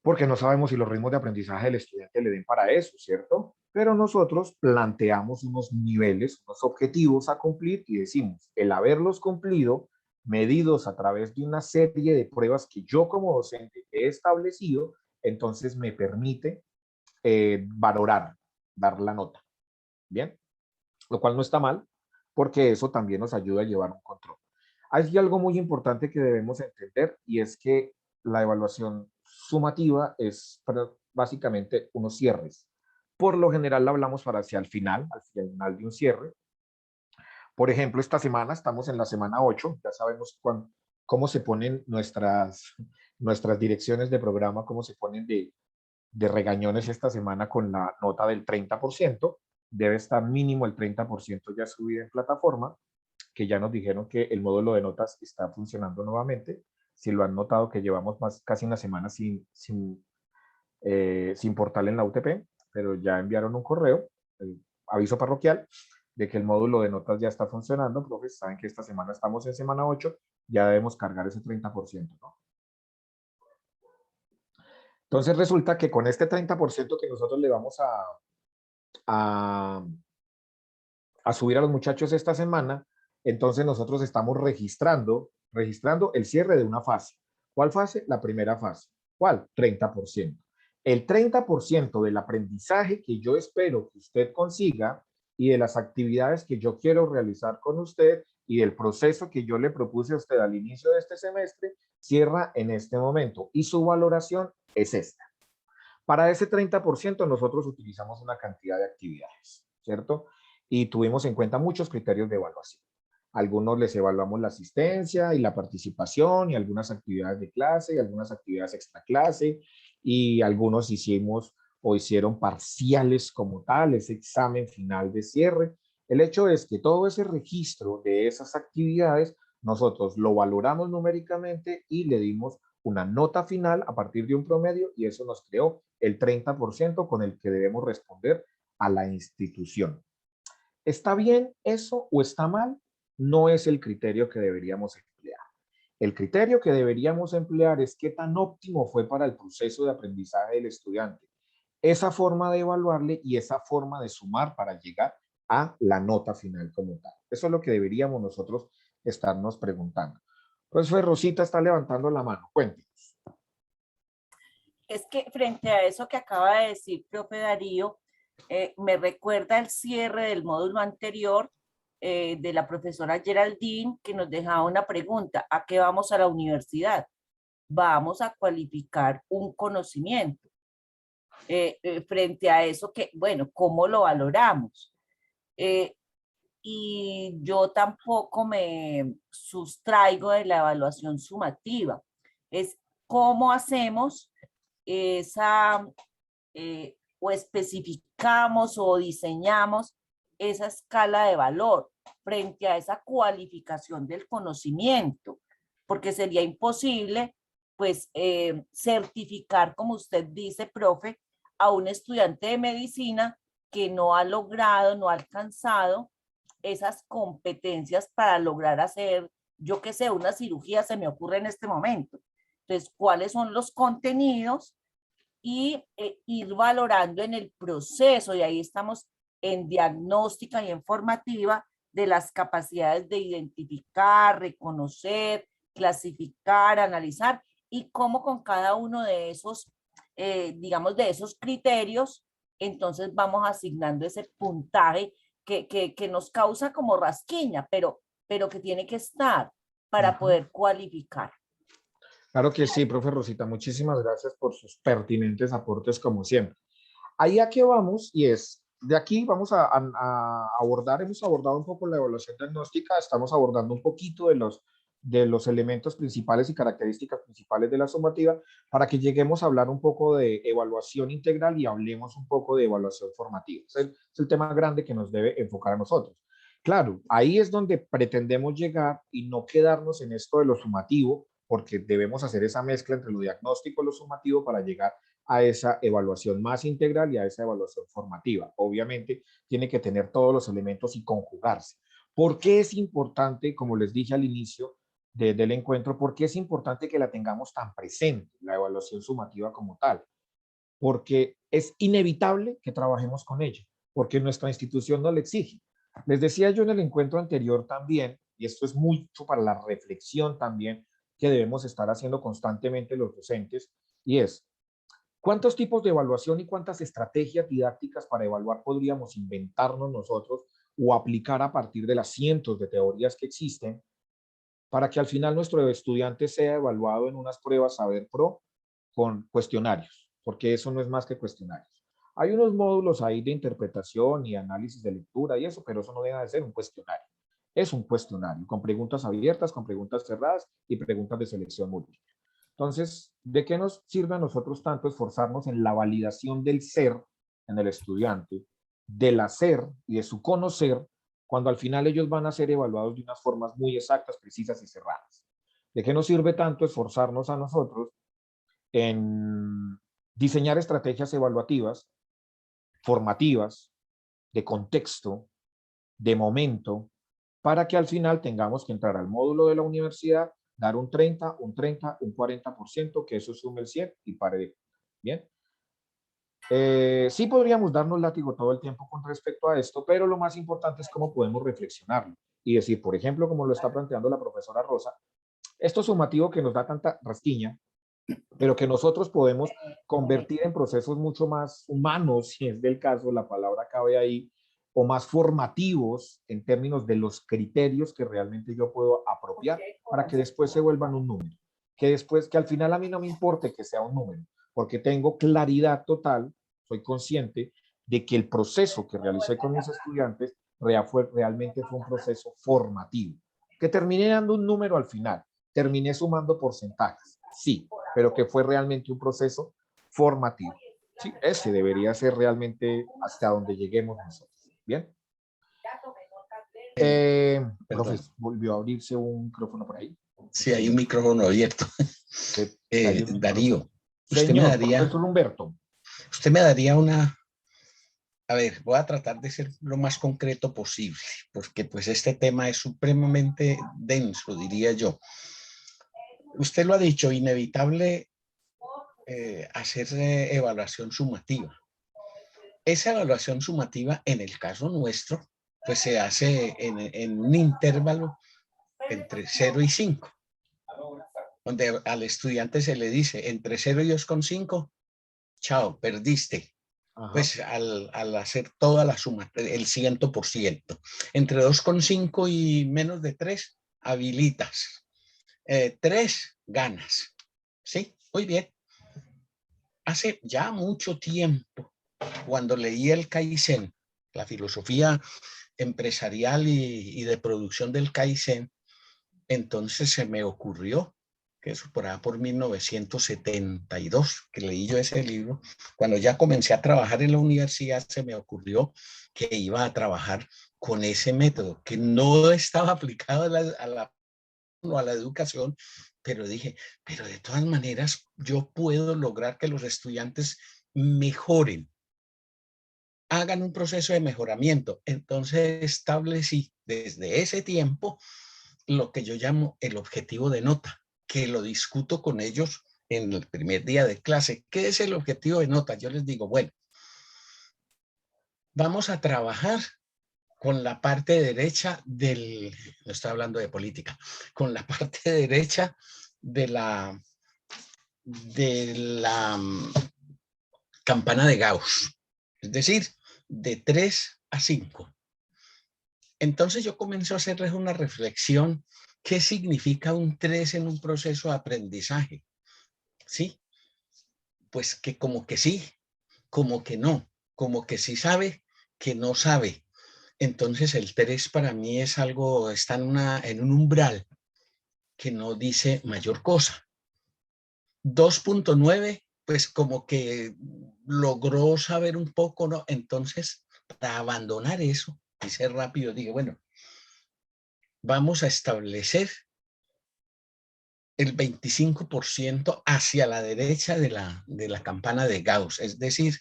porque no sabemos si los ritmos de aprendizaje del estudiante le den para eso, ¿cierto? Pero nosotros planteamos unos niveles, unos objetivos a cumplir y decimos, el haberlos cumplido, medidos a través de una serie de pruebas que yo como docente he establecido, entonces me permite valorar, dar la nota. Bien, lo cual no está mal, porque eso también nos ayuda a llevar un control. Hay algo muy importante que debemos entender y es que la evaluación sumativa es básicamente unos cierres. Por lo general la hablamos para hacia el final de un cierre. Por ejemplo, esta semana estamos en la semana 8, ya sabemos cómo se ponen nuestras direcciones de programa, cómo se ponen de regañones esta semana con la nota del 30%. Debe estar mínimo el 30% ya subido en plataforma, que ya nos dijeron que el módulo de notas está funcionando nuevamente. Si lo han notado, que llevamos casi una semana sin portal en la UTP, pero ya enviaron un correo, el aviso parroquial, de que el módulo de notas ya está funcionando. Profes, saben que esta semana estamos en semana 8, ya debemos cargar ese 30%, ¿no? Entonces resulta que con este 30% que nosotros le vamos a, a subir a los muchachos esta semana, entonces nosotros estamos registrando el cierre de una fase. ¿Cuál fase? La primera fase. ¿Cuál? 30%. El 30% del aprendizaje que yo espero que usted consiga y de las actividades que yo quiero realizar con usted y del proceso que yo le propuse a usted al inicio de este semestre, cierra en este momento y su valoración es esta. Para ese 30% nosotros utilizamos una cantidad de actividades, ¿cierto? Y tuvimos en cuenta muchos criterios de evaluación. Algunos les evaluamos la asistencia y la participación y algunas actividades de clase y algunas actividades extra clase y algunos hicimos o hicieron parciales como tal, ese examen final de cierre. El hecho es que todo ese registro de esas actividades nosotros lo valoramos numéricamente y le dimos una nota final a partir de un promedio y eso nos creó el 30% con el que debemos responder a la institución. ¿Está bien eso o está mal? No es el criterio que deberíamos emplear. El criterio que deberíamos emplear es qué tan óptimo fue para el proceso de aprendizaje del estudiante. Esa forma de evaluarle y esa forma de sumar para llegar a la nota final como tal. Eso es lo que deberíamos nosotros estarnos preguntando. Profesor Rosita está levantando la mano. Cuéntenos. Es que frente a eso que acaba de decir, profe Darío, me recuerda el cierre del módulo anterior de la profesora Geraldine, que nos dejaba una pregunta: ¿a qué vamos a la universidad? Vamos a cualificar un conocimiento. Frente a eso, que, bueno, ¿cómo lo valoramos? Y yo tampoco me sustraigo de la evaluación sumativa. Es cómo hacemos esa, o especificamos o diseñamos esa escala de valor frente a esa cualificación del conocimiento, porque sería imposible, pues, certificar, como usted dice, profe, a un estudiante de medicina que no ha logrado, no ha alcanzado esas competencias para lograr hacer, yo qué sé, una cirugía, se me ocurre en este momento. Entonces, ¿cuáles son los contenidos? Y ir valorando en el proceso, y ahí estamos en diagnóstica y en formativa, de las capacidades de identificar, reconocer, clasificar, analizar, y cómo con cada uno de esos, digamos, de esos criterios, entonces vamos asignando ese puntaje que nos causa como rasquiña, pero que tiene que estar para poder cualificar. Claro que sí, profe Rosita. Muchísimas gracias por sus pertinentes aportes como siempre. Ahí a qué vamos y es, de aquí vamos a abordar, hemos abordado un poco la evaluación diagnóstica, estamos abordando un poquito de los elementos principales y características principales de la sumativa para que lleguemos a hablar un poco de evaluación integral y hablemos un poco de evaluación formativa. Es el tema grande que nos debe enfocar a nosotros. Claro, ahí es donde pretendemos llegar y no quedarnos en esto de lo sumativo, porque debemos hacer esa mezcla entre lo diagnóstico y lo sumativo para llegar a esa evaluación más integral y a esa evaluación formativa. Obviamente, tiene que tener todos los elementos y conjugarse. ¿Por qué es importante, como les dije al inicio del encuentro, por qué es importante que la tengamos tan presente, la evaluación sumativa como tal? Porque es inevitable que trabajemos con ella, porque nuestra institución nos lo exige. Les decía yo en el encuentro anterior también, y esto es mucho para la reflexión también que debemos estar haciendo constantemente los docentes, y es, ¿cuántos tipos de evaluación y cuántas estrategias didácticas para evaluar podríamos inventarnos nosotros o aplicar a partir de las cientos de teorías que existen para que al final nuestro estudiante sea evaluado en unas pruebas Saber Pro con cuestionarios? Porque eso no es más que cuestionarios. Hay unos módulos ahí de interpretación y análisis de lectura y eso, pero eso no deja de ser un cuestionario. Es un cuestionario con preguntas abiertas, con preguntas cerradas y preguntas de selección múltiple. Entonces, ¿de qué nos sirve a nosotros tanto esforzarnos en la validación del ser en el estudiante, del hacer y de su conocer, cuando al final ellos van a ser evaluados de unas formas muy exactas, precisas y cerradas? ¿De qué nos sirve tanto esforzarnos a nosotros en diseñar estrategias evaluativas, formativas, de contexto, de momento, para que al final tengamos que entrar al módulo de la universidad, dar un 30, un 30, un 40%, que eso sume el 100 y pare de... Bien. Sí podríamos darnos látigo todo el tiempo con respecto a esto, pero lo más importante es cómo podemos reflexionarlo y decir, por ejemplo, como lo está planteando la profesora Rosa, esto sumativo que nos da tanta rasquiña, pero que nosotros podemos convertir en procesos mucho más humanos, si es del caso, la palabra cabe ahí, o más formativos en términos de los criterios que realmente yo puedo apropiar para que después se vuelvan un número. Que al final a mí no me importe que sea un número, porque tengo claridad total, soy consciente de que el proceso que realicé con mis estudiantes realmente fue un proceso formativo, que terminé dando un número al final, terminé sumando porcentajes, sí, pero que fue realmente un proceso formativo. Sí, ese debería ser realmente hasta donde lleguemos nosotros. Bien. Profe, Perdón, volvió a abrirse un micrófono por ahí. sí, hay un micrófono abierto. Profe. Darío, Señor profesor Humberto. usted me daría una, a ver, voy a tratar de ser lo más concreto posible, porque pues este tema es supremamente denso, diría yo. Usted lo ha dicho, inevitable hacer evaluación sumativa. Esa evaluación sumativa, en el caso nuestro, pues se hace en un intervalo entre 0 y 5, donde al estudiante se le dice entre 0 y 2,5, chao, perdiste. Ajá. Pues al hacer toda la suma, el 100%. Entre 2,5 y menos de 3, habilitas. 3, ganas. ¿Sí? Muy bien. Hace ya mucho tiempo, cuando leí el Kaizen, la filosofía empresarial y de producción del Kaizen, entonces se me ocurrió, que eso por allá por 1972, que leí yo ese libro, cuando ya comencé a trabajar en la universidad, se me ocurrió que iba a trabajar con ese método, que no estaba aplicado a la educación, pero dije, pero de todas maneras yo puedo lograr que los estudiantes mejoren, hagan un proceso de mejoramiento. Entonces establecí desde ese tiempo lo que yo llamo el objetivo de nota, que lo discuto con ellos en el primer día de clase. ¿Qué es el objetivo de nota? Yo les digo, bueno, vamos a trabajar con la parte derecha no estoy hablando de política, con la parte derecha de la campana de Gauss, es decir, de 3 a 5. Entonces yo comencé a hacerles una reflexión. ¿Qué significa un 3 en un proceso de aprendizaje? ¿Sí? Pues que como que sí, como que no, como que sí sabe, que no sabe. Entonces el 3 para mí es algo, está en un umbral que no dice mayor cosa. 2,9, pues como que logró saber un poco, ¿no? Entonces, para abandonar eso y ser rápido, dije, bueno, vamos a establecer el 25% hacia la derecha de la campana de Gauss, es decir,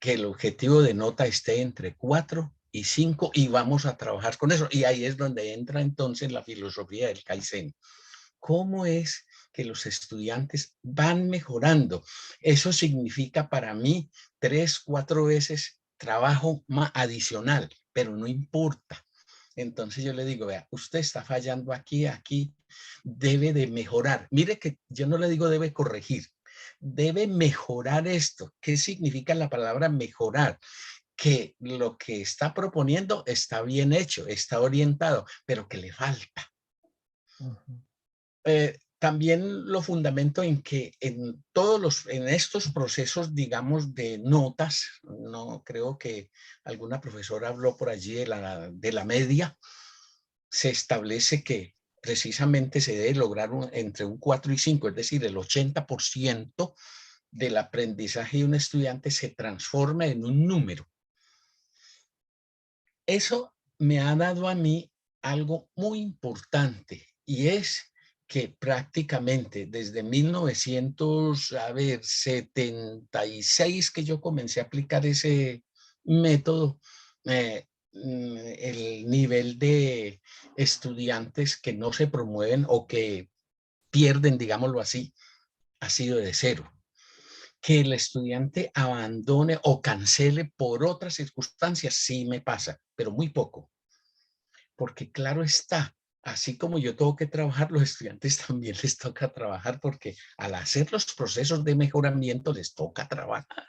que el objetivo de nota esté entre 4 y 5 y vamos a trabajar con eso. Y ahí es donde entra entonces la filosofía del Kaizen. ¿Cómo es que los estudiantes van mejorando? Eso significa para mí 3, 4 veces trabajo más adicional, pero no importa. Entonces yo le digo, vea, usted está fallando aquí, aquí, debe de mejorar. Mire que yo no le digo debe corregir, debe mejorar esto. ¿Qué significa la palabra mejorar? Que lo que está proponiendo está bien hecho, está orientado, pero que le falta. También lo fundamento en que en estos procesos, digamos, de notas, no creo que alguna profesora habló por allí de la media, se establece que precisamente se debe lograr entre un 4 y 5, es decir, el 80% del aprendizaje de un estudiante se transforma en un número. Eso me ha dado a mí algo muy importante y es que prácticamente desde 1976 que yo comencé a aplicar ese método, el nivel de estudiantes que no se promueven o que pierden, digámoslo así, ha sido de 0. Que el estudiante abandone o cancele por otras circunstancias, sí me pasa, pero muy poco. Porque claro está, así como yo tengo que trabajar, los estudiantes también les toca trabajar porque al hacer los procesos de mejoramiento les toca trabajar.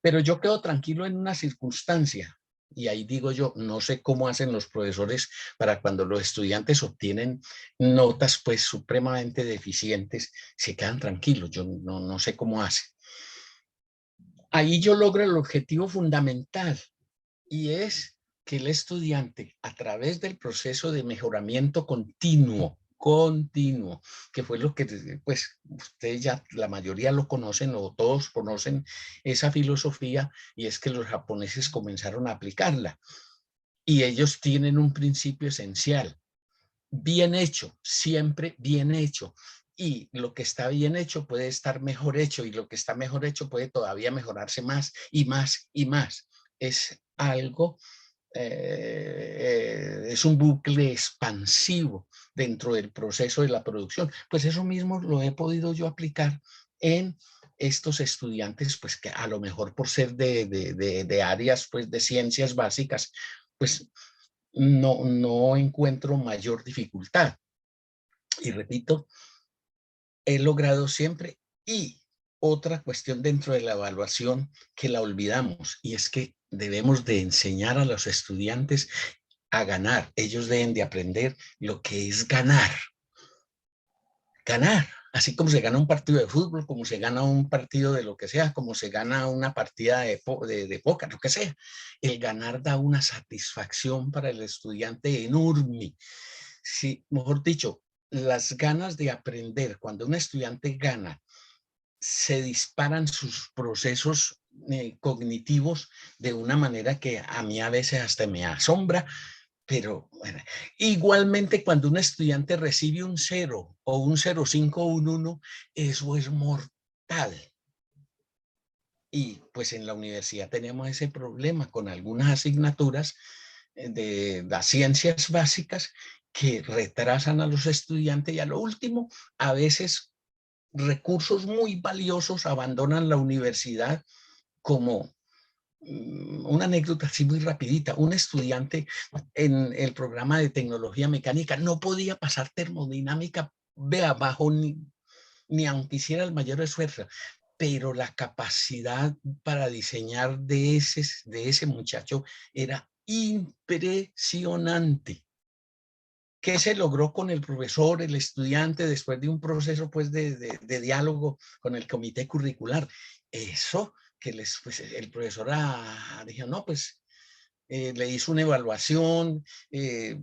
Pero yo quedo tranquilo en una circunstancia y ahí digo yo, no sé cómo hacen los profesores para cuando los estudiantes obtienen notas pues supremamente deficientes, se quedan tranquilos, yo no sé cómo hacen. Ahí yo logro el objetivo fundamental y es que el estudiante a través del proceso de mejoramiento continuo, que fue lo que pues ustedes ya la mayoría lo conocen o todos conocen esa filosofía, y es que los japoneses comenzaron a aplicarla y ellos tienen un principio esencial: bien hecho, siempre bien hecho. Y lo que está bien hecho puede estar mejor hecho, y lo que está mejor hecho puede todavía mejorarse más y más y más. Es algo, es un bucle expansivo dentro del proceso de la producción. Pues eso mismo lo he podido yo aplicar en estos estudiantes, pues que a lo mejor por ser de áreas pues de ciencias básicas, pues no encuentro mayor dificultad. Y repito, he logrado siempre. Y otra cuestión dentro de la evaluación que la olvidamos, y es que debemos de enseñar a los estudiantes a ganar. Ellos deben de aprender lo que es ganar. Ganar. Así como se gana un partido de fútbol, como se gana un partido de lo que sea, como se gana una partida de póker, lo que sea. El ganar da una satisfacción para el estudiante enorme. Sí, mejor dicho, las ganas de aprender, cuando un estudiante gana, se disparan sus procesos cognitivos de una manera que a mí a veces hasta me asombra, pero bueno, igualmente cuando un estudiante recibe un 0 o un 0,5 o un 1, eso es mortal. Y pues en la universidad tenemos ese problema con algunas asignaturas de las ciencias básicas que retrasan a los estudiantes, y a lo último, a veces recursos muy valiosos abandonan la universidad, como una anécdota así muy rapidita. Un estudiante en el programa de tecnología mecánica no podía pasar termodinámica, vea, bajo ni aunque hiciera el mayor esfuerzo, pero la capacidad para diseñar de ese muchacho era impresionante. ¿Qué se logró con el profesor, el estudiante, después de un proceso pues, de diálogo con el comité curricular? Eso que pues, el profesor dijo, no, pues le hizo una evaluación,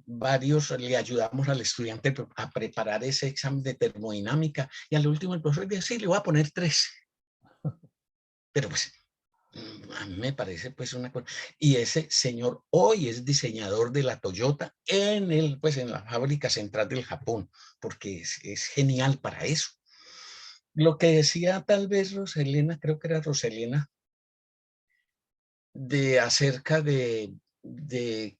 varios le ayudamos al estudiante a preparar ese examen de termodinámica, y al último el profesor dijo, sí, le voy a poner 3. Pero pues a mí me parece pues una cosa. Y ese señor hoy es diseñador de la Toyota pues en la fábrica central del Japón, porque es genial para eso. Lo que decía tal vez Roselena, creo que era Roselena, de acerca de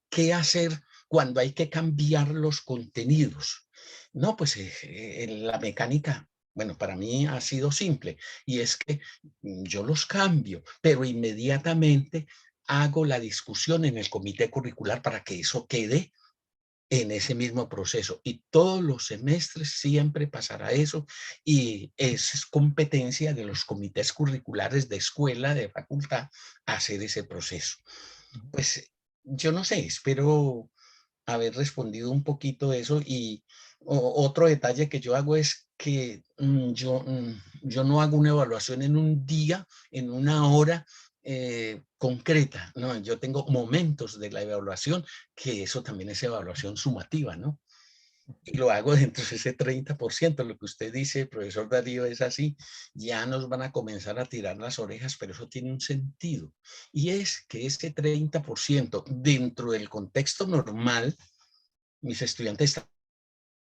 qué hacer cuando hay que cambiar los contenidos. No, pues en la mecánica, bueno, para mí ha sido simple, y es que yo los cambio, pero inmediatamente hago la discusión en el comité curricular para que eso quede en ese mismo proceso, y todos los semestres siempre pasará eso, y es competencia de los comités curriculares de escuela, de facultad, hacer ese proceso. Pues yo no sé, espero haber respondido un poquito eso. Y otro detalle que yo hago es que yo no hago una evaluación en un día, en una hora concreta, no, yo tengo momentos de la evaluación, que eso también es evaluación sumativa, ¿no? Y lo hago dentro de ese 30%, lo que usted dice, profesor Darío, es así. Ya nos van a comenzar a tirar las orejas, pero eso tiene un sentido. Y es que ese 30% dentro del contexto normal, mis estudiantes están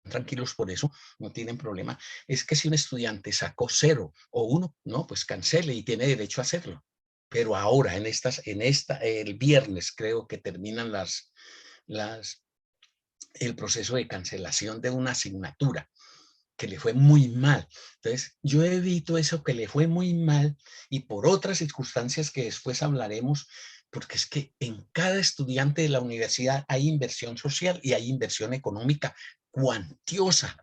tranquilos por eso, no tienen problema. Es que si un estudiante sacó 0 o 1, no, pues cancele y tiene derecho a hacerlo. Pero ahora, el viernes creo que terminan el proceso de cancelación de una asignatura que le fue muy mal. Entonces, yo evito eso que le fue muy mal, y por otras circunstancias que después hablaremos, porque es que en cada estudiante de la universidad hay inversión social y hay inversión económica cuantiosa.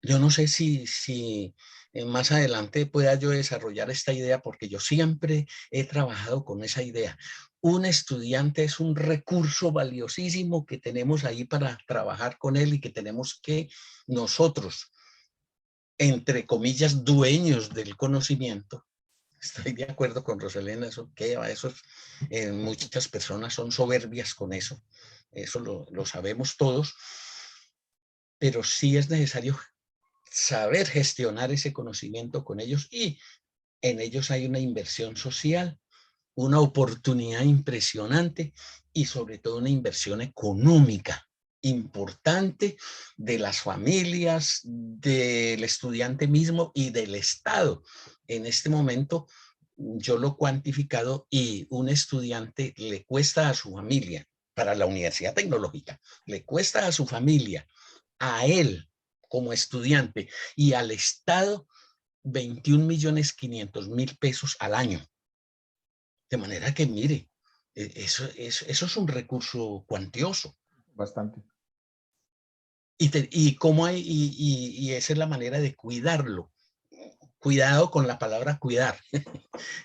yo no sé si más adelante pueda yo desarrollar esta idea, porque yo siempre he trabajado con esa idea. Un estudiante es un recurso valiosísimo que tenemos ahí para trabajar con él y que tenemos que nosotros, entre comillas, dueños del conocimiento. Estoy de acuerdo con Roselena, muchas personas son soberbias con eso lo sabemos todos, pero sí es necesario saber gestionar ese conocimiento con ellos, y en ellos hay una inversión social, una oportunidad impresionante y sobre todo una inversión económica importante de las familias, del estudiante mismo y del Estado. En este momento yo lo he cuantificado, y un estudiante le cuesta a su familia, para la Universidad Tecnológica, le cuesta a su familia, a él como estudiante y al Estado 21.500.000 pesos al año. De manera que, mire, eso es un recurso cuantioso. Bastante. Y esa es la manera de cuidarlo. Cuidado con la palabra cuidar.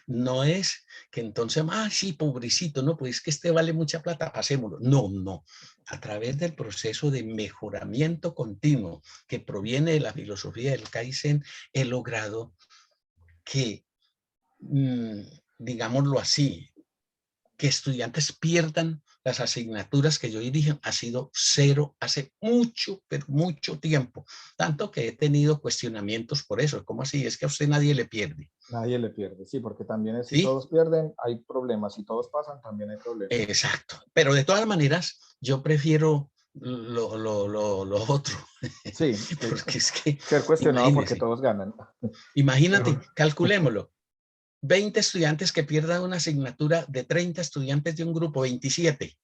No es que entonces, sí, pobrecito, no, pues es que este vale mucha plata, pasémoslo. No, no. A través del proceso de mejoramiento continuo que proviene de la filosofía del Kaizen, he logrado que, digámoslo así, que estudiantes pierdan las asignaturas que yo dirige ha sido cero hace mucho, pero mucho tiempo. Tanto que he tenido cuestionamientos por eso. ¿Cómo así? Es que a usted nadie le pierde. Nadie le pierde, sí, porque también es, si ¿Sí? todos pierden, hay problemas, si todos pasan, también hay problemas. Exacto. Pero de todas maneras, yo prefiero lo otro. Sí, Porque es que, ser cuestionado porque imagínese, todos ganan. imagínate, Pero, calculémoslo. 20 estudiantes que pierdan una asignatura de 30 estudiantes de un grupo, 27,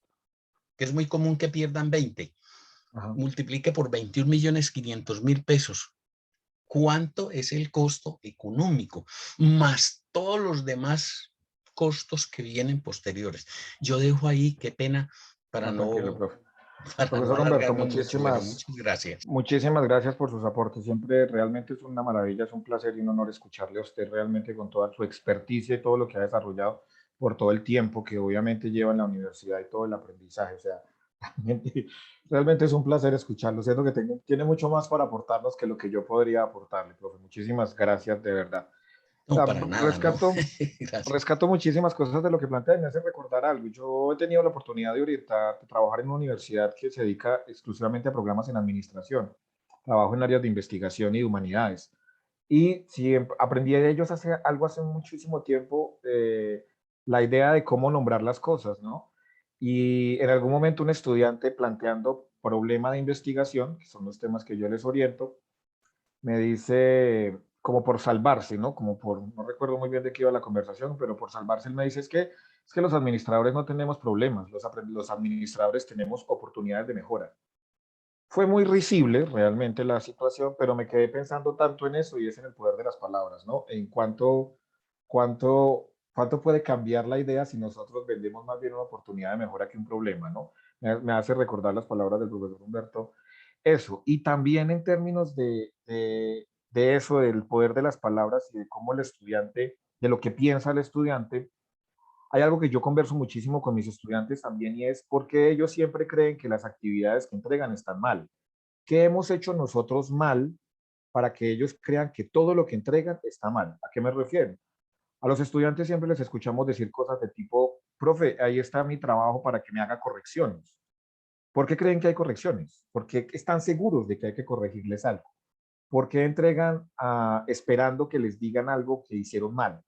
que es muy común que pierdan 20. ajá, Multiplique por 21.500.000 pesos. ¿Cuánto es el costo económico? Más todos los demás costos que vienen posteriores. Yo dejo ahí, qué pena, para no, tranquilo, no, profe. para no Profesor Humberto, alargarme mucho, pero muchas gracias. muchísimas gracias por sus aportes. Siempre realmente es una maravilla, es un placer y un honor escucharle a usted realmente con toda su experticia y todo lo que ha desarrollado por todo el tiempo que obviamente lleva en la universidad y todo el aprendizaje. O sea, realmente es un placer escucharlo. Siento que tiene mucho más para aportarnos que lo que yo podría aportarle, profe. Muchísimas gracias, de verdad. O No, sea, para nada, ¿no? rescato, Gracias. rescato muchísimas cosas de lo que plantea y me hace recordar algo. Yo he tenido la oportunidad de trabajar en una universidad que se dedica exclusivamente a programas en administración. Trabajo en áreas de investigación y de humanidades. Y sí, aprendí de ellos hace muchísimo tiempo, la idea de cómo nombrar las cosas, ¿no? Y en algún momento un estudiante planteando problema de investigación, que son los temas que yo les oriento, me dice, como por salvarse, ¿no? No recuerdo muy bien de qué iba la conversación, pero por salvarse él me dice, es que los administradores no tenemos problemas, los administradores tenemos oportunidades de mejora. Fue muy risible realmente la situación, pero me quedé pensando tanto en eso y es en el poder de las palabras, ¿no? En cuánto puede cambiar la idea si nosotros vendemos más bien una oportunidad de mejora que un problema, ¿no? Me hace recordar las palabras del profesor Humberto. Eso, y también en términos de eso, del poder de las palabras y de cómo el estudiante, de lo que piensa el estudiante, hay algo que yo converso muchísimo con mis estudiantes también y es porque ellos siempre creen que las actividades que entregan están mal. ¿Qué hemos hecho nosotros mal para que ellos crean que todo lo que entregan está mal? ¿A qué me refiero? A los estudiantes siempre les escuchamos decir cosas de tipo, profe, ahí está mi trabajo para que me haga correcciones. ¿Por qué creen que hay correcciones? ¿Por qué están seguros de que hay que corregirles algo? ¿Por qué entregan esperando que les digan algo que hicieron mal?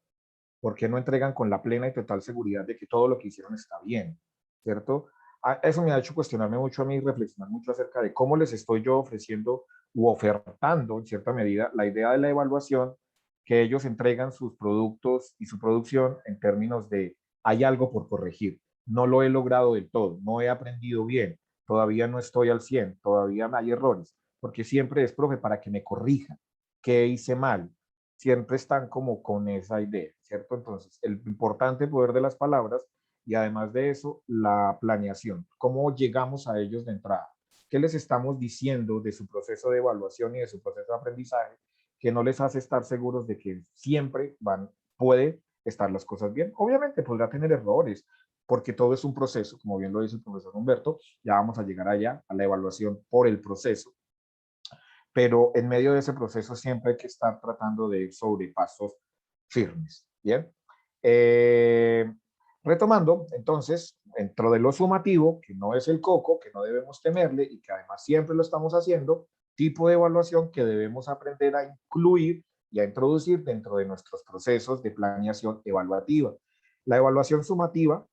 ¿Por qué no entregan con la plena y total seguridad de que todo lo que hicieron está bien? ¿Cierto? Eso me ha hecho cuestionarme mucho a mí y reflexionar mucho acerca de cómo les estoy yo ofreciendo u ofertando, en cierta medida, la idea de la evaluación, que ellos entregan sus productos y su producción en términos de hay algo por corregir. No lo he logrado del todo, no he aprendido bien, todavía no estoy al 100, todavía hay errores, porque siempre es, profe, para que me corrija, qué hice mal, siempre están como con esa idea, ¿cierto? Entonces, el importante poder de las palabras y además de eso, la planeación, cómo llegamos a ellos de entrada, ¿Qué les estamos diciendo de su proceso de evaluación y de su proceso de aprendizaje que no les hace estar seguros de que siempre puede estar las cosas bien? Obviamente podrá tener errores, porque todo es un proceso, como bien lo dice el profesor Humberto, ya vamos a llegar allá, a la evaluación por el proceso, pero en medio de ese proceso siempre hay que estar tratando de ir sobre pasos firmes, ¿bien? Retomando, entonces, dentro de lo sumativo, que no es el coco, que no debemos temerle y que además siempre lo estamos haciendo, tipo de evaluación que debemos aprender a incluir y a introducir dentro de nuestros procesos de planeación evaluativa. La evaluación sumativa,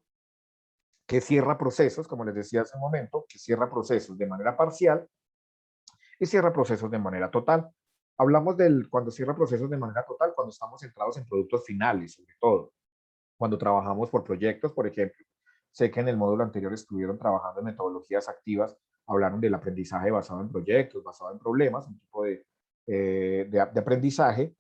que cierra procesos, como les decía hace un momento, que cierra procesos de manera parcial y cierra procesos de manera total. Hablamos del cuando cierra procesos de manera total, cuando estamos centrados en productos finales, sobre todo. Cuando trabajamos por proyectos, por ejemplo. Sé que en el módulo anterior estuvieron trabajando en metodologías activas, hablaron del aprendizaje basado en proyectos, basado en problemas, un tipo de aprendizaje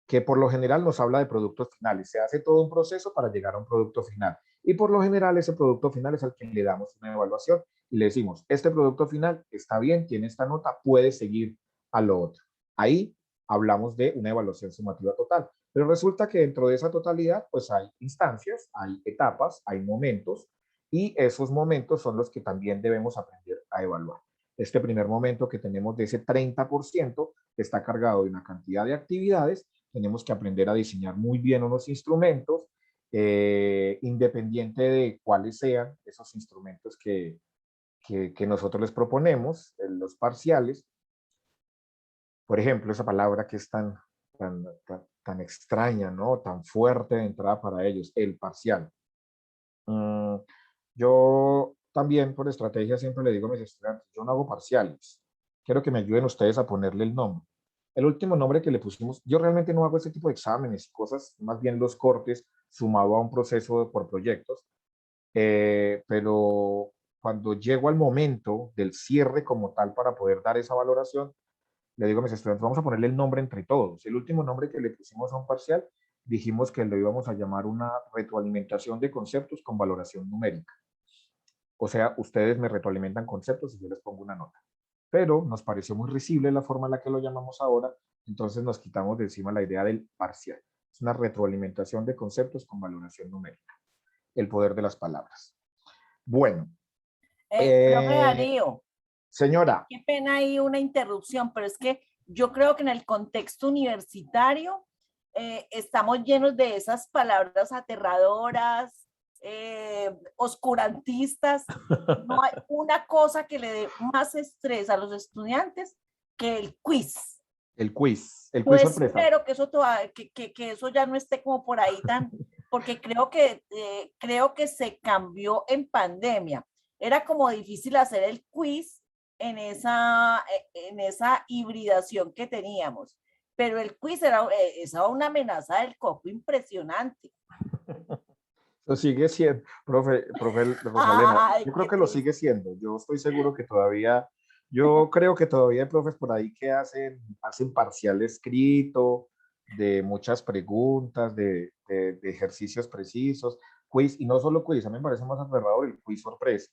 que por lo general nos habla de productos finales. Se hace todo un proceso para llegar a un producto final. Y por lo general ese producto final es al que le damos una evaluación y le decimos, este producto final está bien, tiene esta nota, puede seguir a lo otro. Ahí hablamos de una evaluación sumativa total. Pero resulta que dentro de esa totalidad, pues hay instancias, hay etapas, hay momentos, y esos momentos son los que también debemos aprender a evaluar. Este primer momento que tenemos de ese 30% está cargado de una cantidad de actividades. Tenemos que aprender a diseñar muy bien unos instrumentos, independiente de cuáles sean esos instrumentos que nosotros les proponemos, los parciales. Por ejemplo, esa palabra que es tan extraña, ¿no? Tan fuerte de entrada para ellos, el parcial. Yo también por estrategia siempre le digo a mis estudiantes, yo no hago parciales, quiero que me ayuden ustedes a ponerle el nombre. El último nombre que le pusimos, yo realmente no hago ese tipo de exámenes y cosas, más bien los cortes sumado a un proceso por proyectos, pero cuando llego al momento del cierre como tal para poder dar esa valoración, le digo a mis estudiantes, vamos a ponerle el nombre entre todos. El último nombre que le pusimos a un parcial, dijimos que lo íbamos a llamar una retroalimentación de conceptos con valoración numérica. O sea, ustedes me retroalimentan conceptos y yo les pongo una nota. Pero nos pareció muy risible la forma en la que lo llamamos ahora, entonces nos quitamos de encima la idea del parcial. Es una retroalimentación de conceptos con valoración numérica. El poder de las palabras. Bueno. Profe Darío, Señora. qué pena ahí una interrupción, pero es que yo creo que en el contexto universitario estamos llenos de esas palabras aterradoras, oscurantistas. No hay una cosa que le dé más estrés a los estudiantes que el quiz. El quiz sorpresa. Espero que eso, que eso ya no esté como por ahí tan, porque creo que se cambió en pandemia. Era como difícil hacer el quiz en esa hibridación que teníamos. Pero el quiz era una amenaza del coco impresionante. Lo sigue siendo, profe Rosalena. Yo creo que lo sigue siendo. Yo estoy seguro que todavía, yo creo que todavía hay profes por ahí que hacen parcial escrito, de muchas preguntas, de ejercicios precisos, quiz, y no solo quiz, a mí me parece más aterrador el quiz sorpresa.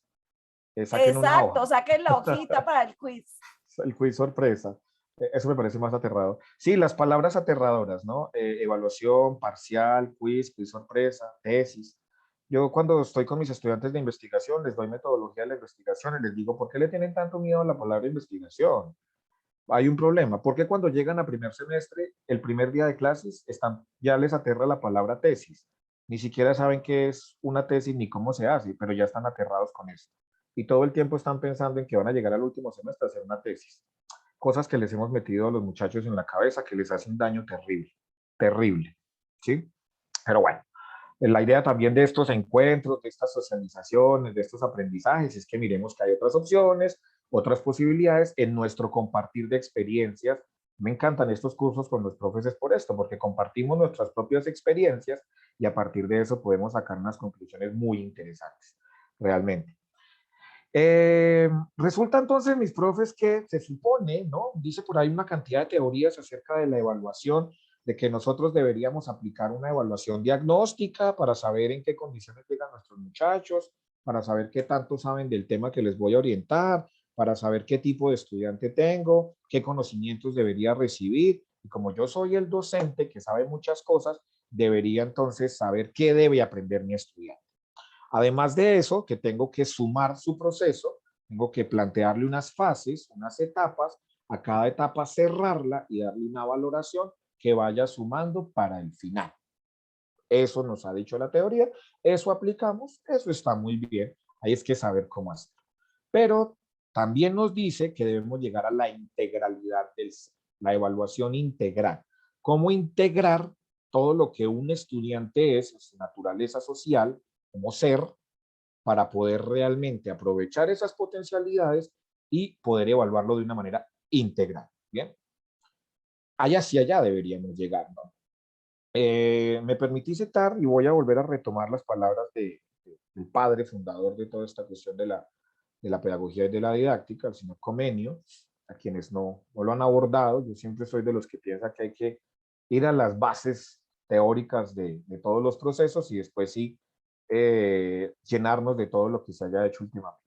Saquen una hoja. Exacto, saquen la hojita para el quiz. El quiz sorpresa. Eso me parece más aterrador. Sí, las palabras aterradoras, ¿no? Evaluación, parcial, quiz sorpresa, tesis. Yo cuando estoy con mis estudiantes de investigación, les doy metodología de la investigación y les digo, ¿por qué le tienen tanto miedo a la palabra investigación? Hay un problema, porque cuando llegan a primer semestre, el primer día de clases, ya les aterra la palabra tesis. Ni siquiera saben qué es una tesis ni cómo se hace, pero ya están aterrados con eso. Y todo el tiempo están pensando en que van a llegar al último semestre a hacer una tesis. Cosas que les hemos metido a los muchachos en la cabeza que les hace un daño terrible, terrible, ¿sí? Pero bueno, la idea también de estos encuentros, de estas socializaciones, de estos aprendizajes, es que miremos que hay otras opciones, otras posibilidades en nuestro compartir de experiencias. Me encantan estos cursos con los profesores por esto, porque compartimos nuestras propias experiencias y a partir de eso podemos sacar unas conclusiones muy interesantes, realmente. Resulta entonces, mis profes, que se supone, ¿no? Dice por ahí una cantidad de teorías acerca de la evaluación, de que nosotros deberíamos aplicar una evaluación diagnóstica para saber en qué condiciones llegan nuestros muchachos, para saber qué tanto saben del tema que les voy a orientar, para saber qué tipo de estudiante tengo, qué conocimientos debería recibir. Y como yo soy el docente que sabe muchas cosas, debería entonces saber qué debe aprender mi estudiante. Además de eso, que tengo que sumar su proceso, tengo que plantearle unas fases, unas etapas, a cada etapa cerrarla y darle una valoración que vaya sumando para el final. Eso nos ha dicho la teoría, eso aplicamos, eso está muy bien. Ahí es que saber cómo hacer. Pero también nos dice que debemos llegar a la integralidad del ser, la evaluación integral. ¿Cómo integrar todo lo que un estudiante es, su naturaleza social, como ser, para poder realmente aprovechar esas potencialidades y poder evaluarlo de una manera integral? Bien, allá hacia allá deberíamos llegar, ¿no? Me permití citar y voy a volver a retomar las palabras del padre fundador de toda esta cuestión de la pedagogía y de la didáctica, el señor Comenio, a quienes no lo han abordado. Yo siempre soy de los que piensa que hay que ir a las bases teóricas de todos los procesos y después sí llenarnos de todo lo que se haya hecho últimamente.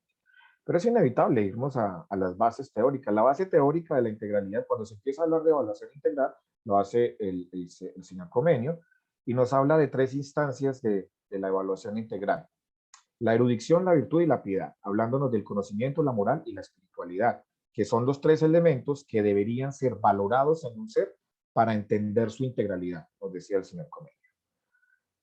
Pero es inevitable irnos a las bases teóricas. La base teórica de la integralidad, cuando se empieza a hablar de evaluación integral, lo hace el señor Comenio y nos habla de tres instancias de la evaluación integral. La erudición, la virtud y la piedad, hablándonos del conocimiento, la moral y la espiritualidad, que son los tres elementos que deberían ser valorados en un ser para entender su integralidad, nos decía el señor Comenio.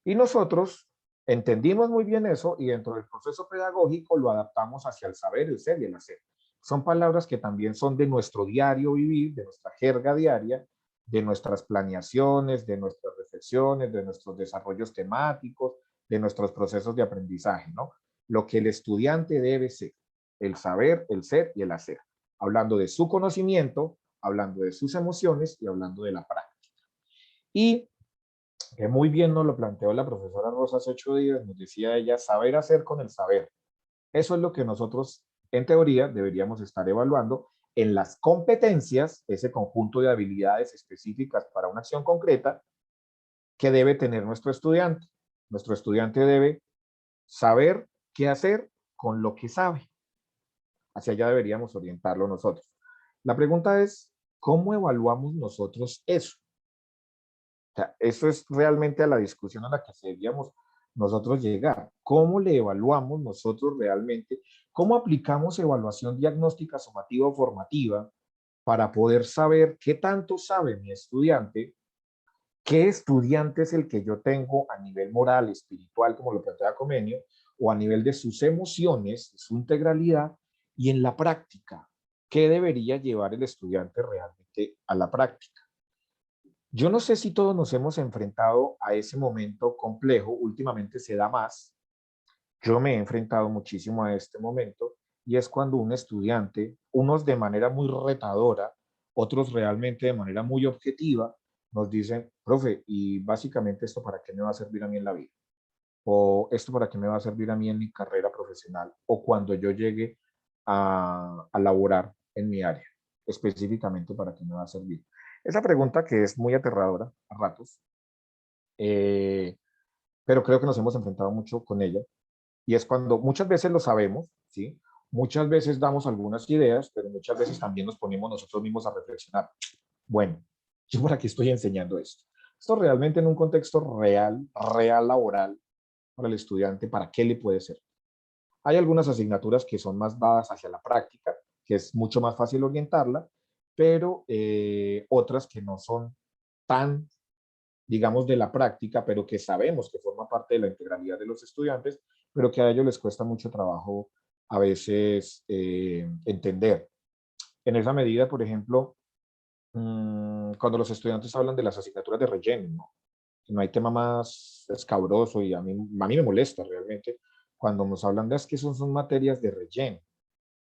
Y nosotros entendimos muy bien eso y dentro del proceso pedagógico lo adaptamos hacia el saber, el ser y el hacer. Son palabras que también son de nuestro diario vivir, de nuestra jerga diaria, de nuestras planeaciones, de nuestras reflexiones, de nuestros desarrollos temáticos, de nuestros procesos de aprendizaje, ¿no? Lo que el estudiante debe ser, el saber, el ser y el hacer, hablando de su conocimiento, hablando de sus emociones y hablando de la práctica. Y que muy bien nos lo planteó la profesora Rosa hace 8 días, nos decía ella, saber hacer con el saber. Eso es lo que nosotros, en teoría, deberíamos estar evaluando en las competencias, ese conjunto de habilidades específicas para una acción concreta que debe tener nuestro estudiante. Nuestro estudiante debe saber qué hacer con lo que sabe. Hacia allá deberíamos orientarlo nosotros. La pregunta es, ¿cómo evaluamos nosotros eso? O sea, eso es realmente a la discusión a la que deberíamos nosotros llegar. ¿Cómo le evaluamos nosotros realmente? ¿Cómo aplicamos evaluación diagnóstica, sumativa o formativa para poder saber qué tanto sabe mi estudiante, qué estudiante es el que yo tengo a nivel moral, espiritual, como lo plantea Comenio, o a nivel de sus emociones, de su integralidad, y en la práctica, qué debería llevar el estudiante realmente a la práctica? Yo no sé si todos nos hemos enfrentado a ese momento complejo, últimamente se da más, yo me he enfrentado muchísimo a este momento, y es cuando un estudiante, unos de manera muy retadora, otros realmente de manera muy objetiva, nos dicen, profe, y básicamente esto para qué me va a servir a mí en la vida, o esto para qué me va a servir a mí en mi carrera profesional, o cuando yo llegue a laborar en mi área, específicamente para qué me va a servir. Esa pregunta que es muy aterradora a ratos, eh, pero creo que nos hemos enfrentado mucho con ella, y es cuando muchas veces lo sabemos, ¿sí? Muchas veces damos algunas ideas, pero muchas veces también nos ponemos nosotros mismos a reflexionar. Bueno, yo por aquí estoy enseñando esto. Esto realmente en un contexto real laboral para el estudiante, ¿para qué le puede ser? Hay algunas asignaturas que son más dadas hacia la práctica, que es mucho más fácil orientarla, pero otras que no son tan, digamos, de la práctica, pero que sabemos que forma parte de la integralidad de los estudiantes, pero que a ellos les cuesta mucho trabajo a veces entender. En esa medida, por ejemplo, cuando los estudiantes hablan de las asignaturas de relleno, ¿no? No hay tema más escabroso y a mí me molesta realmente cuando nos hablan de es que son materias de relleno.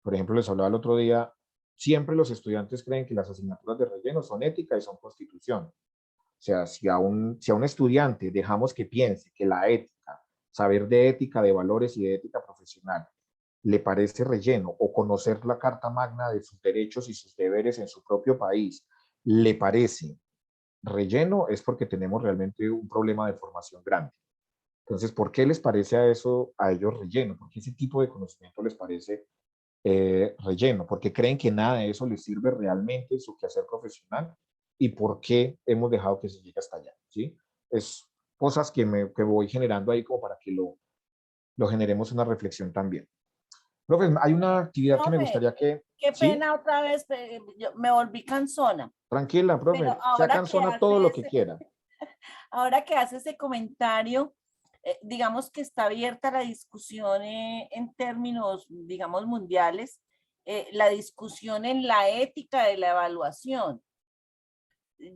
Por ejemplo, les hablaba el otro día, siempre los estudiantes creen que las asignaturas de relleno son ética y son constitución. O sea, si a un estudiante dejamos que piense que la ética, saber de ética, de valores y de ética profesional, le parece relleno, o conocer la Carta Magna de sus derechos y sus deberes en su propio país, le parece relleno, es porque tenemos realmente un problema de formación grande. Entonces, ¿por qué les parece a ellos relleno? ¿Por qué ese tipo de conocimiento les parece relleno, porque creen que nada de eso les sirve realmente en su quehacer profesional y por qué hemos dejado que se llegue hasta allá, ¿sí? Es cosas que voy generando ahí como para que lo generemos una reflexión también. Profe, hay una actividad que me Profe, gustaría que, qué ¿sí? pena otra vez, yo me volví cansona, Tranquila, pero profe, sea cansona todo lo que quiera. ahora que hace ese comentario, digamos que está abierta la discusión en términos, digamos, mundiales, la discusión en la ética de la evaluación.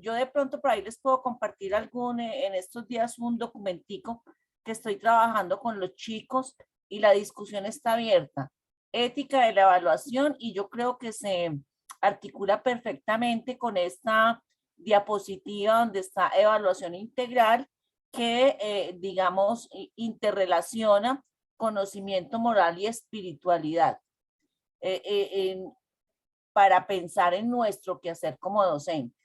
Yo de pronto por ahí les puedo compartir en estos días un documentico que estoy trabajando con los chicos y la discusión está abierta. Ética de la evaluación y yo creo que se articula perfectamente con esta diapositiva donde está evaluación integral que, digamos, interrelaciona conocimiento moral y espiritualidad para pensar en nuestro quehacer como docentes.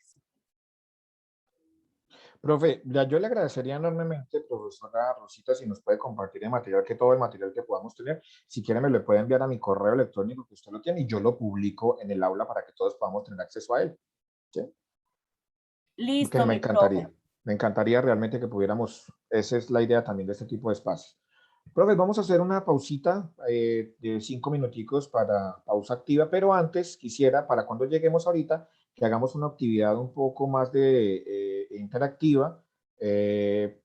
Profe, ya yo le agradecería enormemente, profesora Rosita, si nos puede compartir el material, que todo el material que podamos tener, si quiere me lo puede enviar a mi correo electrónico que usted lo tiene y yo lo publico en el aula para que todos podamos tener acceso a él. ¿Sí? Que Listo, mi profe. me encantaría realmente que pudiéramos, esa es la idea también de este tipo de espacios. Profe, vamos a hacer una pausita de 5 minuticos para pausa activa, pero antes quisiera, para cuando lleguemos ahorita, que hagamos una actividad un poco más interactiva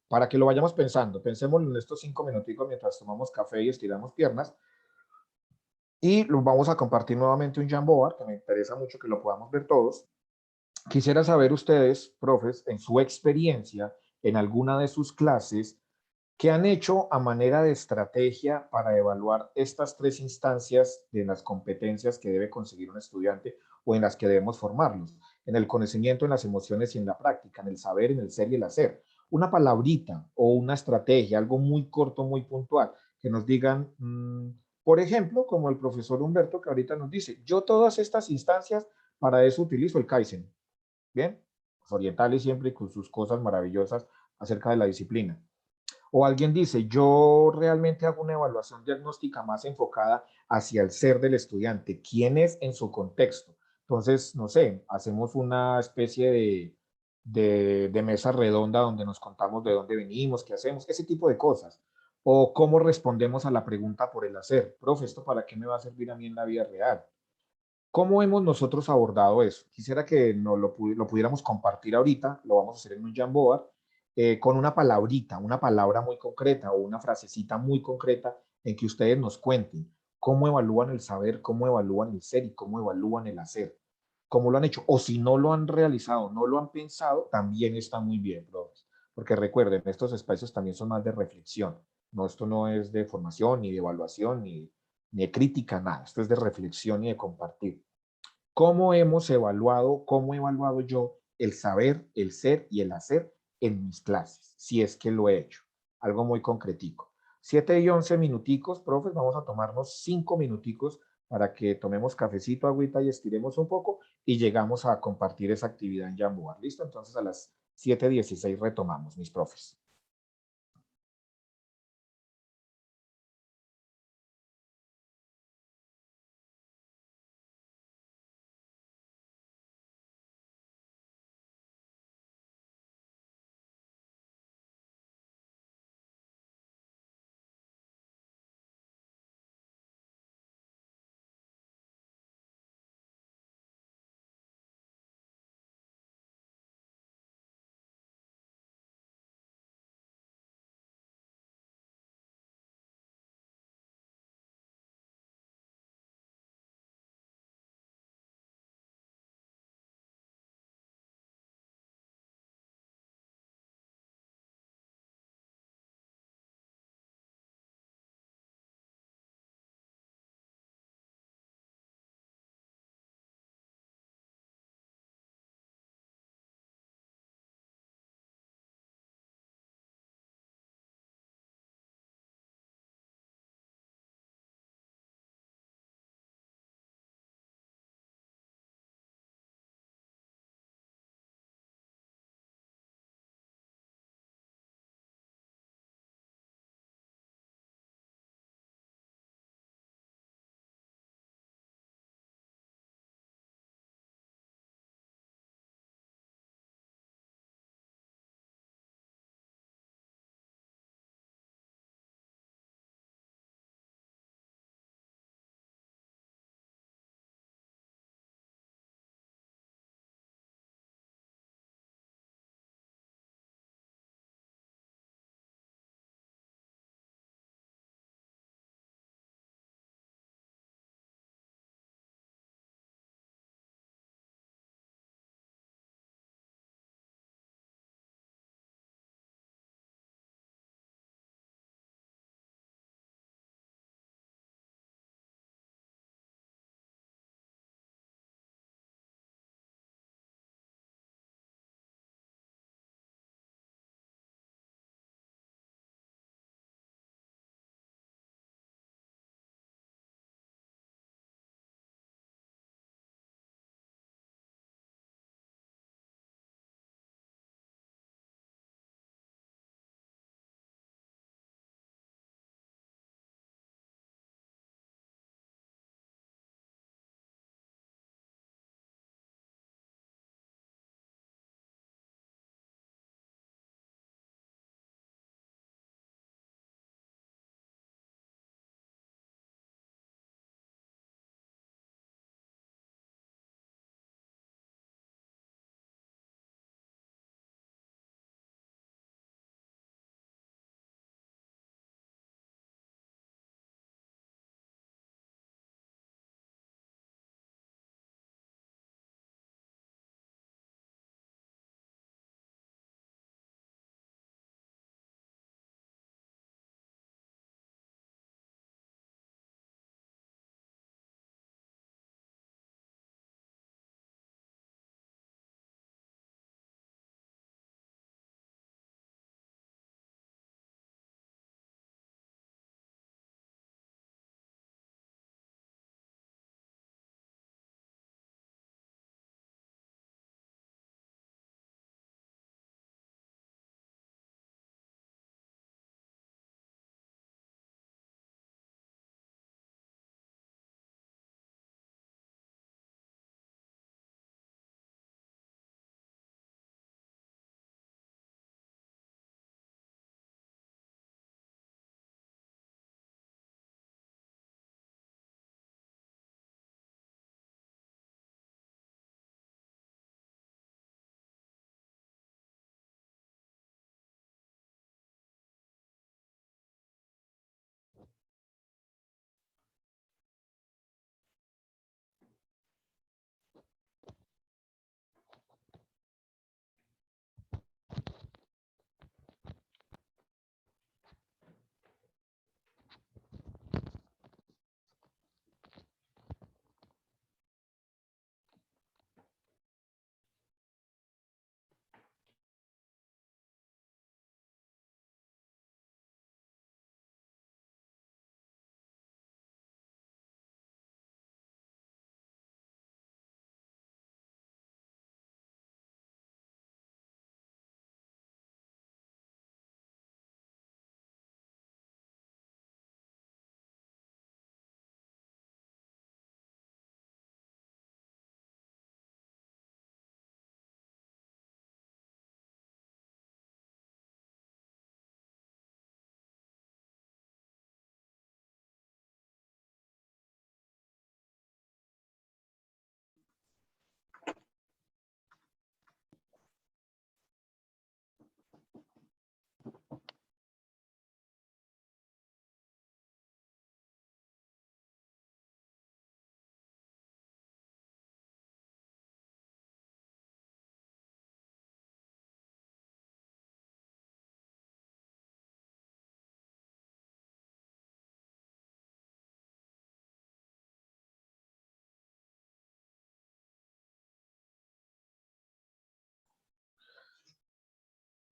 para que lo vayamos pensando. Pensemos en estos 5 minuticos mientras tomamos café y estiramos piernas y los vamos a compartir nuevamente un Jamboard, que me interesa mucho que lo podamos ver todos. Quisiera saber ustedes, profes, en su experiencia, en alguna de sus clases, ¿qué han hecho a manera de estrategia para evaluar estas tres instancias de las competencias que debe conseguir un estudiante o en las que debemos formarlos? En el conocimiento, en las emociones y en la práctica, en el saber, en el ser y el hacer. Una palabrita o una estrategia, algo muy corto, muy puntual, que nos digan, por ejemplo, como el profesor Humberto que ahorita nos dice, yo todas estas instancias para eso utilizo el Kaizen. Bien, los orientales siempre con sus cosas maravillosas acerca de la disciplina. O alguien dice, yo realmente hago una evaluación diagnóstica más enfocada hacia el ser del estudiante, quién es en su contexto. Entonces, no sé, hacemos una especie de mesa redonda donde nos contamos de dónde venimos, qué hacemos, ese tipo de cosas. O cómo respondemos a la pregunta por el hacer. Profe, ¿esto para qué me va a servir a mí en la vida real? ¿Cómo hemos nosotros abordado eso? Quisiera que nos lo pudiéramos compartir ahorita, lo vamos a hacer en un Jamboard, con una palabrita, una palabra muy concreta o una frasecita muy concreta en que ustedes nos cuenten cómo evalúan el saber, cómo evalúan el ser y cómo evalúan el hacer, cómo lo han hecho. O si no lo han realizado, no lo han pensado, también está muy bien, profes. Porque recuerden, estos espacios también son más de reflexión. No, esto no es de formación, ni de evaluación, ni de crítica, nada. Esto es de reflexión y de compartir. ¿Cómo hemos evaluado, cómo he evaluado yo el saber, el ser y el hacer en mis clases? Si es que lo he hecho. Algo muy concretico. 7:11 minuticos, profes, vamos a tomarnos 5 minuticos para que tomemos cafecito, agüita y estiremos un poco y llegamos a compartir esa actividad en Jamboard. ¿Listo? Entonces a las 7:16 retomamos, mis profes.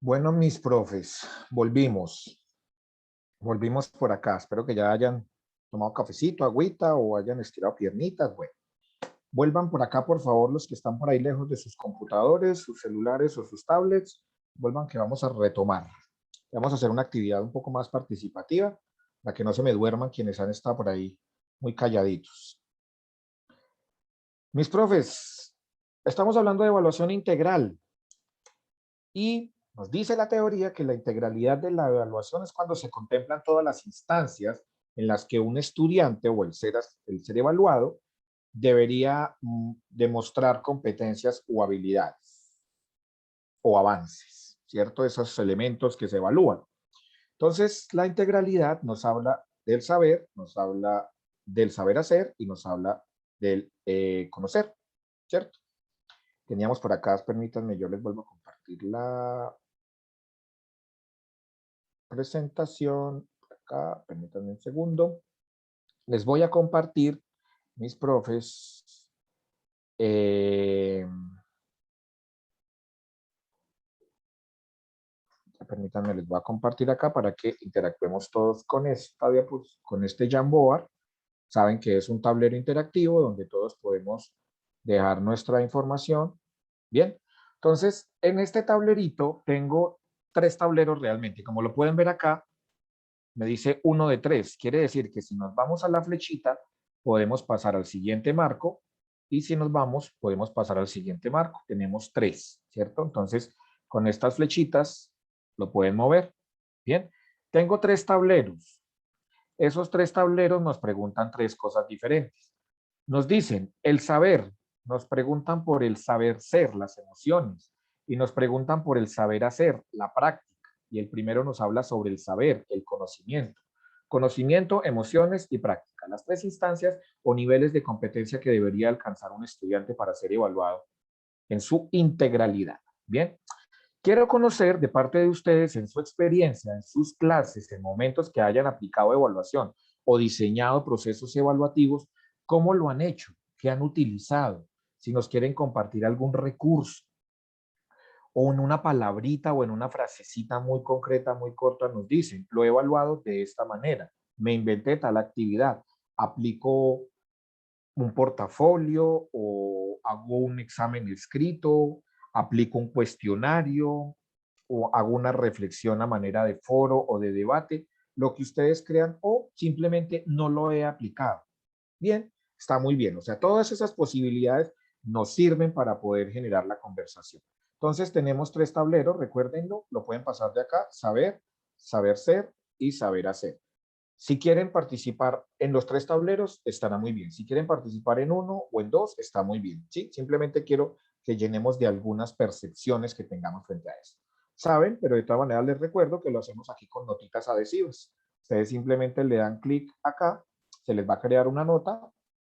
Bueno, mis profes, volvimos. Volvimos por acá. Espero que ya hayan tomado cafecito, agüita o hayan estirado piernitas. Bueno, vuelvan por acá, por favor, los que están por ahí lejos de sus computadores, sus celulares o sus tablets. Vuelvan que vamos a retomar. Vamos a hacer una actividad un poco más participativa para que no se me duerman quienes han estado por ahí muy calladitos. Mis profes, estamos hablando de evaluación integral y nos dice la teoría que la integralidad de la evaluación es cuando se contemplan todas las instancias en las que un estudiante o el ser evaluado debería demostrar competencias o habilidades o avances, ¿cierto? Esos elementos que se evalúan. Entonces, la integralidad nos habla del saber, nos habla del saber hacer y nos habla del conocer, ¿cierto? Teníamos por acá, permítanme, yo les vuelvo a compartir la presentación. Acá, permítanme un segundo. Les voy a compartir, mis profes, permítanme, les voy a compartir acá para que interactuemos todos con esta, pues, con este Jamboard. Saben que es un tablero interactivo donde todos podemos dejar nuestra información. Bien, entonces en este tablerito tengo 3 tableros realmente. Como lo pueden ver acá, me dice 1 de 3. Quiere decir que si nos vamos a la flechita, podemos pasar al siguiente marco. Y si nos vamos, podemos pasar al siguiente marco. Tenemos 3, ¿cierto? Entonces, con estas flechitas lo pueden mover. Bien, tengo 3 tableros. Esos 3 tableros nos preguntan 3 cosas diferentes. Nos dicen el saber, nos preguntan por el saber ser, las emociones, y nos preguntan por el saber hacer, la práctica. Y el primero nos habla sobre el saber, el conocimiento. Conocimiento, emociones y práctica. Las 3 instancias o niveles de competencia que debería alcanzar un estudiante para ser evaluado en su integralidad. Bien. Quiero conocer de parte de ustedes en su experiencia, en sus clases, en momentos que hayan aplicado evaluación o diseñado procesos evaluativos, cómo lo han hecho, qué han utilizado, si nos quieren compartir algún recurso o en una palabrita o en una frasecita muy concreta, muy corta, nos dicen, lo he evaluado de esta manera, me inventé tal actividad, aplico un portafolio o hago un examen escrito, aplico un cuestionario o hago una reflexión a manera de foro o de debate, lo que ustedes crean o simplemente no lo he aplicado. Bien, está muy bien. O sea, todas esas posibilidades nos sirven para poder generar la conversación. Entonces tenemos 3 tableros, recuérdenlo, lo pueden pasar de acá, saber, saber ser y saber hacer. Si quieren participar en los 3 tableros, estará muy bien. Si quieren participar en uno o en 2, está muy bien. ¿Sí? Simplemente quiero que llenemos de algunas percepciones que tengamos frente a eso. Saben, pero de todas maneras les recuerdo que lo hacemos aquí con notitas adhesivas. Ustedes simplemente le dan clic acá, se les va a crear una nota,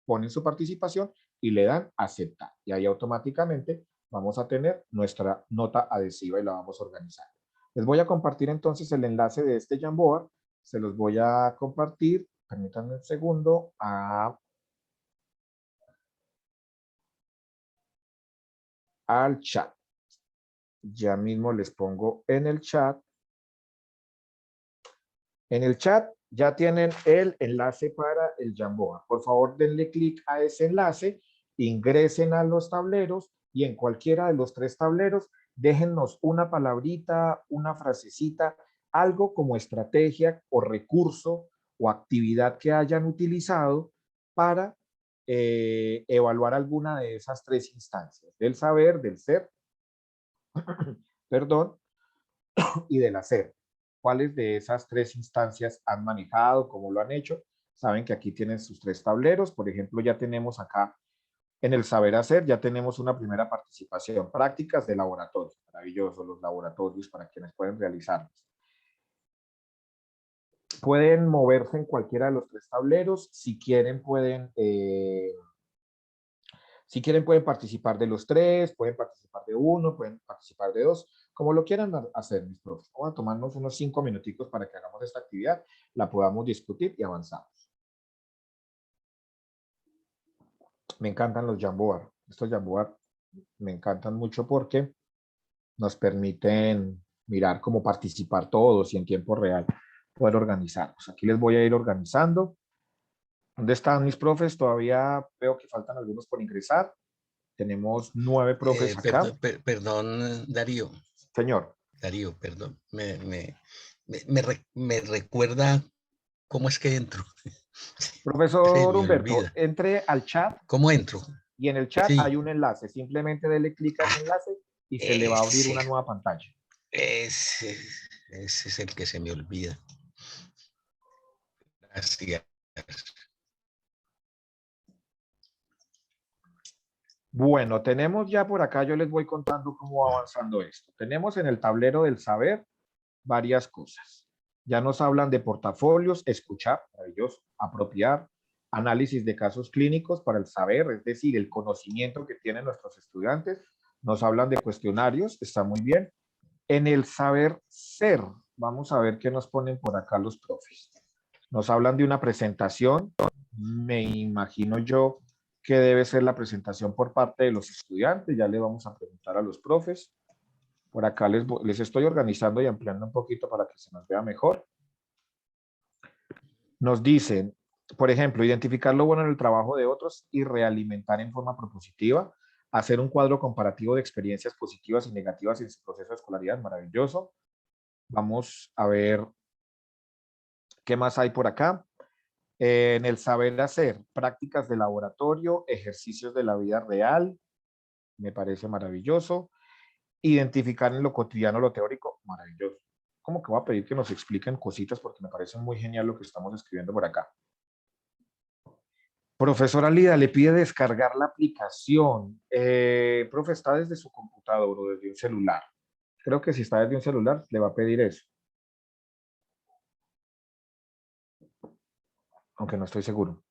ponen su participación y le dan aceptar. Y ahí automáticamente vamos a tener nuestra nota adhesiva y la vamos a organizar. Les voy a compartir entonces el enlace de este Jamboard. Se los voy a compartir, permítanme un segundo, al chat. Ya mismo les pongo en el chat. En el chat ya tienen el enlace para el Jamboard. Por favor, denle clic a ese enlace, ingresen a los tableros y en cualquiera de los 3 tableros déjennos una palabrita, una frasecita, algo como estrategia o recurso o actividad que hayan utilizado para evaluar alguna de esas 3 instancias, del saber, del ser, perdón, y del hacer. ¿Cuáles de esas 3 instancias han manejado? ¿Cómo lo han hecho? Saben que aquí tienen sus 3 tableros. Por ejemplo, ya tenemos acá en el saber hacer, ya tenemos una primera participación. Prácticas de laboratorio. Maravilloso, los laboratorios para quienes pueden realizarlos. Pueden moverse en cualquiera de los 3 tableros. Si quieren, pueden participar de los 3, pueden participar de 1, pueden participar de 2, como lo quieran hacer, mis profes. Vamos a tomarnos unos 5 minuticos para que hagamos esta actividad, la podamos discutir y avanzamos. Me encantan los Jamboard. Estos Jamboard me encantan mucho porque nos permiten mirar cómo participar todos y en tiempo real poder organizarnos. Aquí les voy a ir organizando. ¿Dónde están mis profes? Todavía veo que faltan algunos por ingresar. Tenemos 9 profes acá. Perdón, Darío. Señor. Darío, perdón. Me recuerda cómo es que entro. Se Profesor me Humberto, olvida. entre al chat ¿Cómo entro? y en el chat Sí. hay un enlace. Simplemente dele clic a ese enlace y se le va a abrir una nueva pantalla. Ese es el que se me olvida. Gracias. Bueno, tenemos ya por acá, yo les voy contando cómo va avanzando esto. Tenemos en el tablero del saber varias cosas. Ya nos hablan de portafolios, escuchar, maravilloso, apropiar, análisis de casos clínicos para el saber, es decir, el conocimiento que tienen nuestros estudiantes. Nos hablan de cuestionarios, está muy bien. En el saber ser, vamos a ver qué nos ponen por acá los profes. Nos hablan de una presentación, me imagino yo que debe ser la presentación por parte de los estudiantes, ya le vamos a preguntar a los profes. Por acá les estoy organizando y ampliando un poquito para que se nos vea mejor. Nos dicen, por ejemplo, identificar lo bueno en el trabajo de otros y realimentar en forma propositiva, hacer un cuadro comparativo de experiencias positivas y negativas en su proceso de escolaridad, maravilloso. Vamos a ver qué más hay por acá. En el saber hacer, prácticas de laboratorio, ejercicios de la vida real, me parece maravilloso. Identificar en lo cotidiano lo teórico, maravilloso. Como que voy a pedir que nos expliquen cositas porque me parece muy genial lo que estamos escribiendo por acá. Profesora Lida le pide descargar la aplicación. Profe, está desde su computador o desde un celular. Creo que si está desde un celular le va a pedir eso. Aunque no estoy seguro.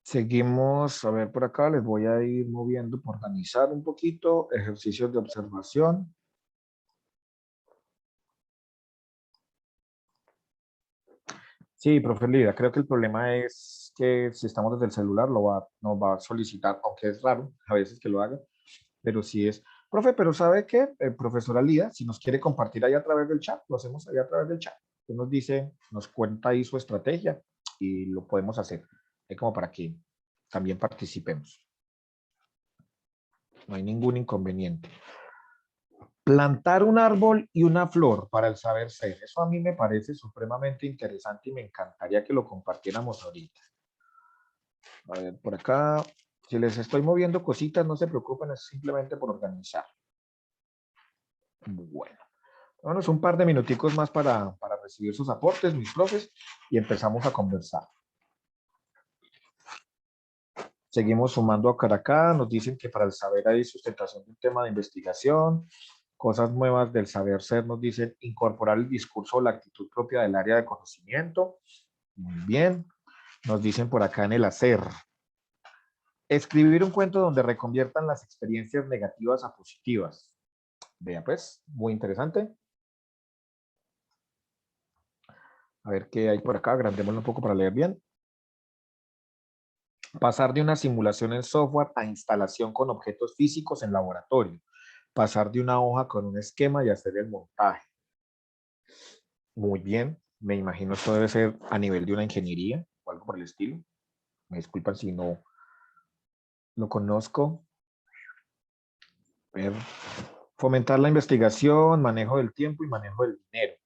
Seguimos, a ver por acá, les voy a ir moviendo por organizar un poquito, ejercicios de observación. Sí, profe Lida, creo que el problema es que si estamos desde el celular nos va a solicitar, aunque es raro a veces que lo haga, pero sí es. Profe, pero ¿sabe qué? Profesora Lida, si nos quiere compartir ahí a través del chat, lo hacemos ahí a través del chat. Usted nos dice, nos cuenta ahí su estrategia y lo podemos hacer. Es como para que también participemos. No hay ningún inconveniente. Plantar un árbol y una flor para el saber ser. Eso a mí me parece supremamente interesante y me encantaría que lo compartiéramos ahorita. A ver, por acá, si les estoy moviendo cositas, no se preocupen, es simplemente por organizar. Bueno, vámonos un par de minuticos más para recibir sus aportes, mis profes, y empezamos a conversar. Seguimos sumando acá, nos dicen que para el saber hay sustentación de un tema de investigación, cosas nuevas del saber ser, nos dicen incorporar el discurso o la actitud propia del área de conocimiento. Muy bien. Nos dicen por acá en el hacer. Escribir un cuento donde reconviertan las experiencias negativas a positivas. Vea pues, muy interesante. A ver qué hay por acá, agrandémoslo un poco para leer bien. Pasar de una simulación en software a instalación con objetos físicos en laboratorio. Pasar de una hoja con un esquema y hacer el montaje. Muy bien, me imagino esto debe ser a nivel de una ingeniería o algo por el estilo. Me disculpan si no lo conozco. A ver, fomentar la investigación, manejo del tiempo y manejo del dinero.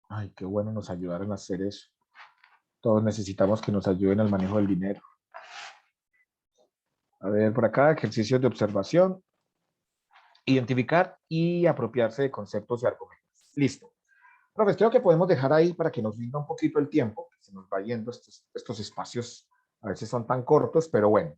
Ay, qué bueno nos ayudaron a hacer eso. Todos necesitamos que nos ayuden al manejo del dinero. A ver, por acá, ejercicios de observación. Identificar y apropiarse de conceptos y argumentos. Listo. Profes, creo que podemos dejar ahí para que nos rinda un poquito el tiempo. Se nos va yendo estos espacios. A veces son tan cortos, pero bueno.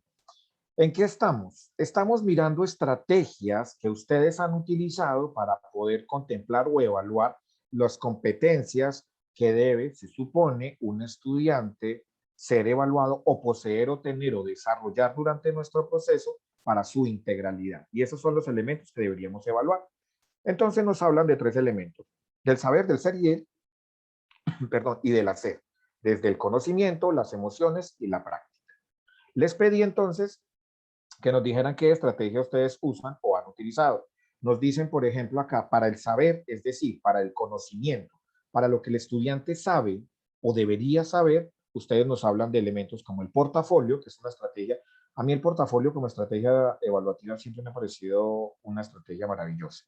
¿En qué estamos? Estamos mirando estrategias que ustedes han utilizado para poder contemplar o evaluar las competencias que debe, se supone, un estudiante ser evaluado o poseer o tener o desarrollar durante nuestro proceso para su integralidad. Y esos son los elementos que deberíamos evaluar. Entonces nos hablan de 3 elementos: del saber, del ser perdón, y del hacer, desde el conocimiento, las emociones y la práctica. Les pedí entonces que nos dijeran qué estrategia ustedes usan o han utilizado. Nos dicen, por ejemplo, acá, para el saber, es decir, para el conocimiento, para lo que el estudiante sabe o debería saber, ustedes nos hablan de elementos como el portafolio, que es una estrategia. A mí el portafolio como estrategia evaluativa siempre me ha parecido una estrategia maravillosa.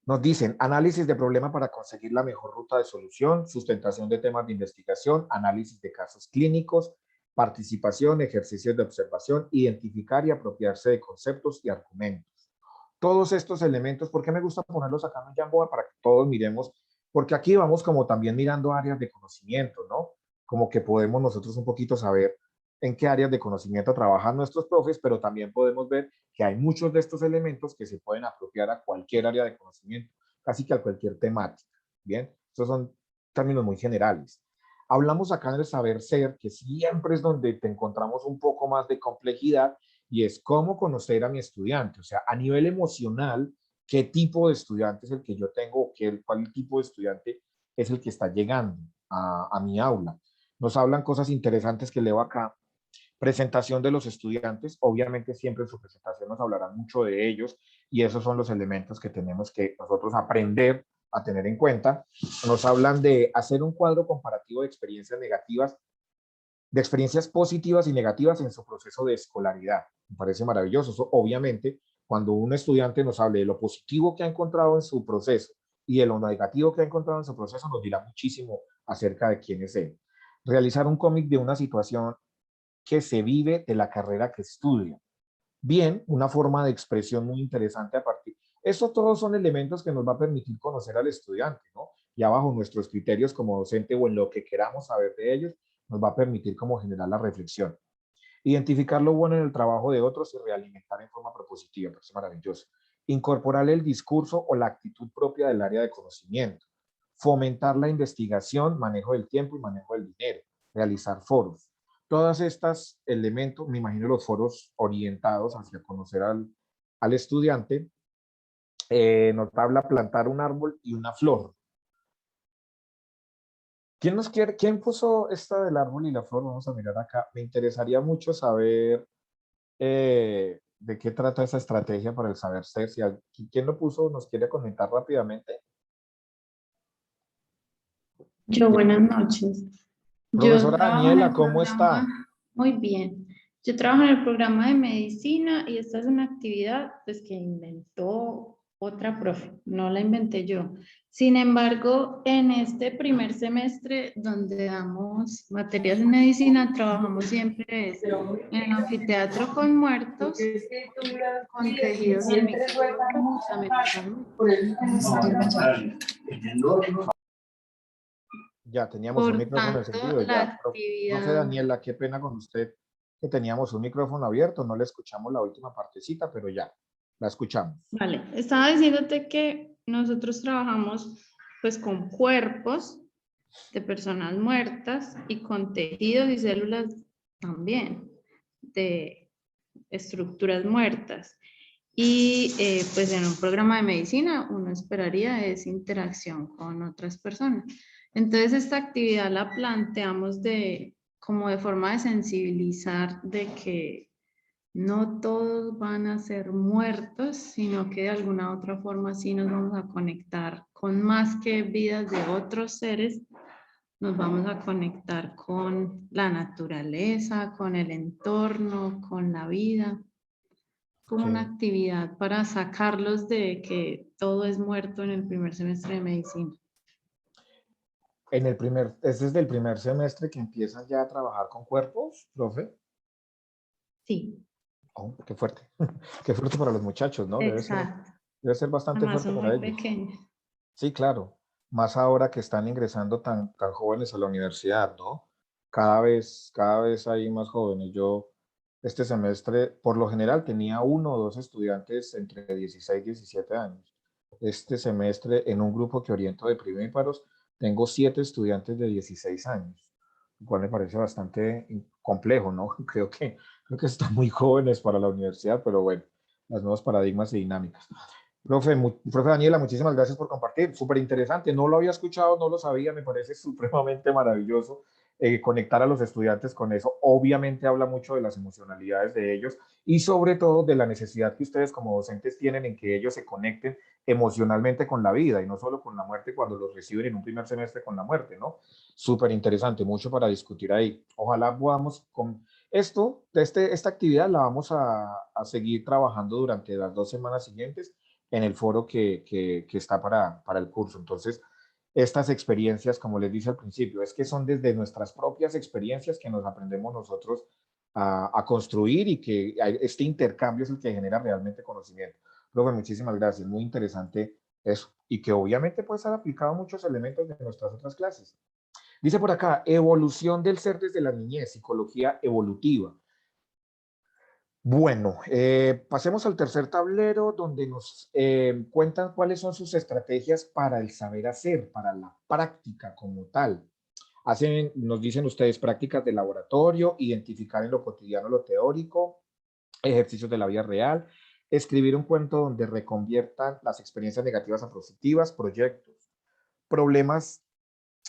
Nos dicen análisis de problema para conseguir la mejor ruta de solución, sustentación de temas de investigación, análisis de casos clínicos, participación, ejercicios de observación, identificar y apropiarse de conceptos y argumentos. Todos estos elementos, ¿por qué me gusta ponerlos acá en Jamboard? Para que todos miremos, porque aquí vamos como también mirando áreas de conocimiento, ¿no? Como que podemos nosotros un poquito saber en qué áreas de conocimiento trabajan nuestros profes, pero también podemos ver que hay muchos de estos elementos que se pueden apropiar a cualquier área de conocimiento, casi que a cualquier temática. Bien, estos son términos muy generales. Hablamos acá del saber ser, que siempre es donde te encontramos un poco más de complejidad, y es cómo conocer a mi estudiante, o sea, a nivel emocional, qué tipo de estudiante es el que yo tengo, o cuál tipo de estudiante es el que está llegando a mi aula. Nos hablan cosas interesantes que leo acá. Presentación de los estudiantes, obviamente siempre en su presentación nos hablarán mucho de ellos, y esos son los elementos que tenemos que nosotros aprender a tener en cuenta. Nos hablan de hacer un cuadro comparativo de experiencias negativas, de experiencias positivas y negativas en su proceso de escolaridad. Me parece maravilloso. Eso, obviamente, cuando un estudiante nos hable de lo positivo que ha encontrado en su proceso y de lo negativo que ha encontrado en su proceso, nos dirá muchísimo acerca de quién es él. Realizar un cómic de una situación que se vive de la carrera que estudia. Bien, una forma de expresión muy interesante a partir. Estos todos son elementos que nos va a permitir conocer al estudiante, ¿no? Ya bajo nuestros criterios como docente o en lo que queramos saber de ellos, nos va a permitir como generar la reflexión. Identificar lo bueno en el trabajo de otros y realimentar en forma propositiva, que es maravilloso. Incorporar el discurso o la actitud propia del área de conocimiento. Fomentar la investigación, manejo del tiempo y manejo del dinero. Realizar foros. Todas estas elementos, me imagino los foros orientados hacia conocer al estudiante. Nos habla plantar un árbol y una flor. ¿Quién puso esta del árbol y la flor? Vamos a mirar acá. Me interesaría mucho saber de qué trata esa estrategia para el saber ser. ¿Quién lo puso? ¿Nos quiere comentar rápidamente? Yo, buenas noches. Yo Profesora trabajo en Daniela, el ¿cómo está? programa, muy bien. Yo trabajo en el programa de medicina y esta es una actividad pues, que inventó otra profe, no la inventé yo. Sin embargo, en este primer semestre donde damos materias de medicina, trabajamos siempre en el anfiteatro con muertos, con tejidos en microscopio, también Ya, teníamos un por micrófono tanto, encendido, la ya. No sé, actividad. Daniela, qué pena con usted que teníamos un micrófono abierto, no le escuchamos la última partecita, pero ya, la escuchamos. Vale, estaba diciéndote que nosotros trabajamos pues con cuerpos de personas muertas y con tejidos y células también de estructuras muertas. Y pues en un programa de medicina uno esperaría esa interacción con otras personas. Entonces esta actividad la planteamos como de forma de sensibilizar de que no todos van a ser muertos, sino que de alguna otra forma sí nos vamos a conectar con más que vidas de otros seres, nos vamos a conectar con la naturaleza, con el entorno, con la vida, como Sí. una actividad para sacarlos de que todo es muerto en el primer semestre de medicina. ¿Es desde el primer semestre que empiezan ya a trabajar con cuerpos, profe? Sí, Oh, qué fuerte. Qué fuerte para los muchachos, ¿no? exacto. Debe ser bastante Además fuerte son para muy ellos. pequeños. Sí, claro. Más ahora que están ingresando tan jóvenes a la universidad, ¿no? Cada vez hay más jóvenes. Yo Este semestre, por lo general, tenía 1 o 2 estudiantes entre 16 y 17 años. Este semestre, en un grupo que oriento de primíparos, tengo 7 estudiantes de 16 años, lo cual me parece bastante complejo, ¿no? Creo que están muy jóvenes para la universidad, pero bueno, los nuevos paradigmas y dinámicas. Profe Daniela, muchísimas gracias por compartir. Súper interesante. No lo había escuchado, no lo sabía. Me parece supremamente maravilloso conectar a los estudiantes con eso. Obviamente habla mucho de las emocionalidades de ellos y sobre todo de la necesidad que ustedes como docentes tienen en que ellos se conecten emocionalmente con la vida y no solo con la muerte cuando los reciben en un primer semestre con la muerte, ¿no? Súper interesante, mucho para discutir ahí. Ojalá podamos con esta actividad la vamos a seguir trabajando durante las 2 semanas siguientes en el foro que está para el curso. Entonces, estas experiencias, como les dije al principio, es que son desde nuestras propias experiencias que nos aprendemos nosotros a construir y que este intercambio es el que genera realmente conocimiento. Profe, muchísimas gracias, muy interesante eso. Y que obviamente puede ser aplicado a muchos elementos de nuestras otras clases. Dice por acá, evolución del ser desde la niñez, psicología evolutiva. Bueno, pasemos al tercer tablero donde nos cuentan cuáles son sus estrategias para el saber hacer, para la práctica como tal. Nos dicen ustedes prácticas de laboratorio, identificar en lo cotidiano lo teórico, ejercicios de la vida real, escribir un cuento donde reconviertan las experiencias negativas a positivas, proyectos, problemas.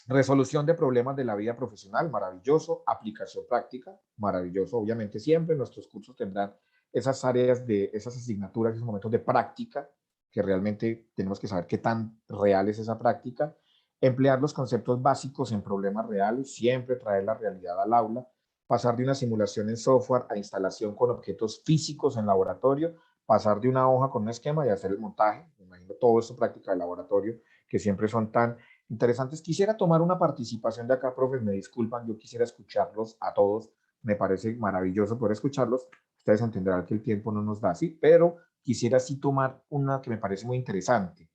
Resolución de problemas de la vida profesional, maravilloso. Aplicación práctica, maravilloso. Obviamente siempre nuestros cursos tendrán esas áreas de esas asignaturas, esos momentos de práctica, que realmente tenemos que saber qué tan real es esa práctica. Emplear los conceptos básicos en problemas reales, siempre traer la realidad al aula. Pasar de una simulación en software a instalación con objetos físicos en laboratorio. Pasar de una hoja con un esquema y hacer el montaje. Me imagino todo esto práctica de laboratorio, que siempre son tan interesantes. Quisiera tomar una participación de acá, profes, me disculpan, yo quisiera escucharlos a todos, me parece maravilloso poder escucharlos, ustedes entenderán que el tiempo no nos da así, pero quisiera sí tomar una que me parece muy interesante.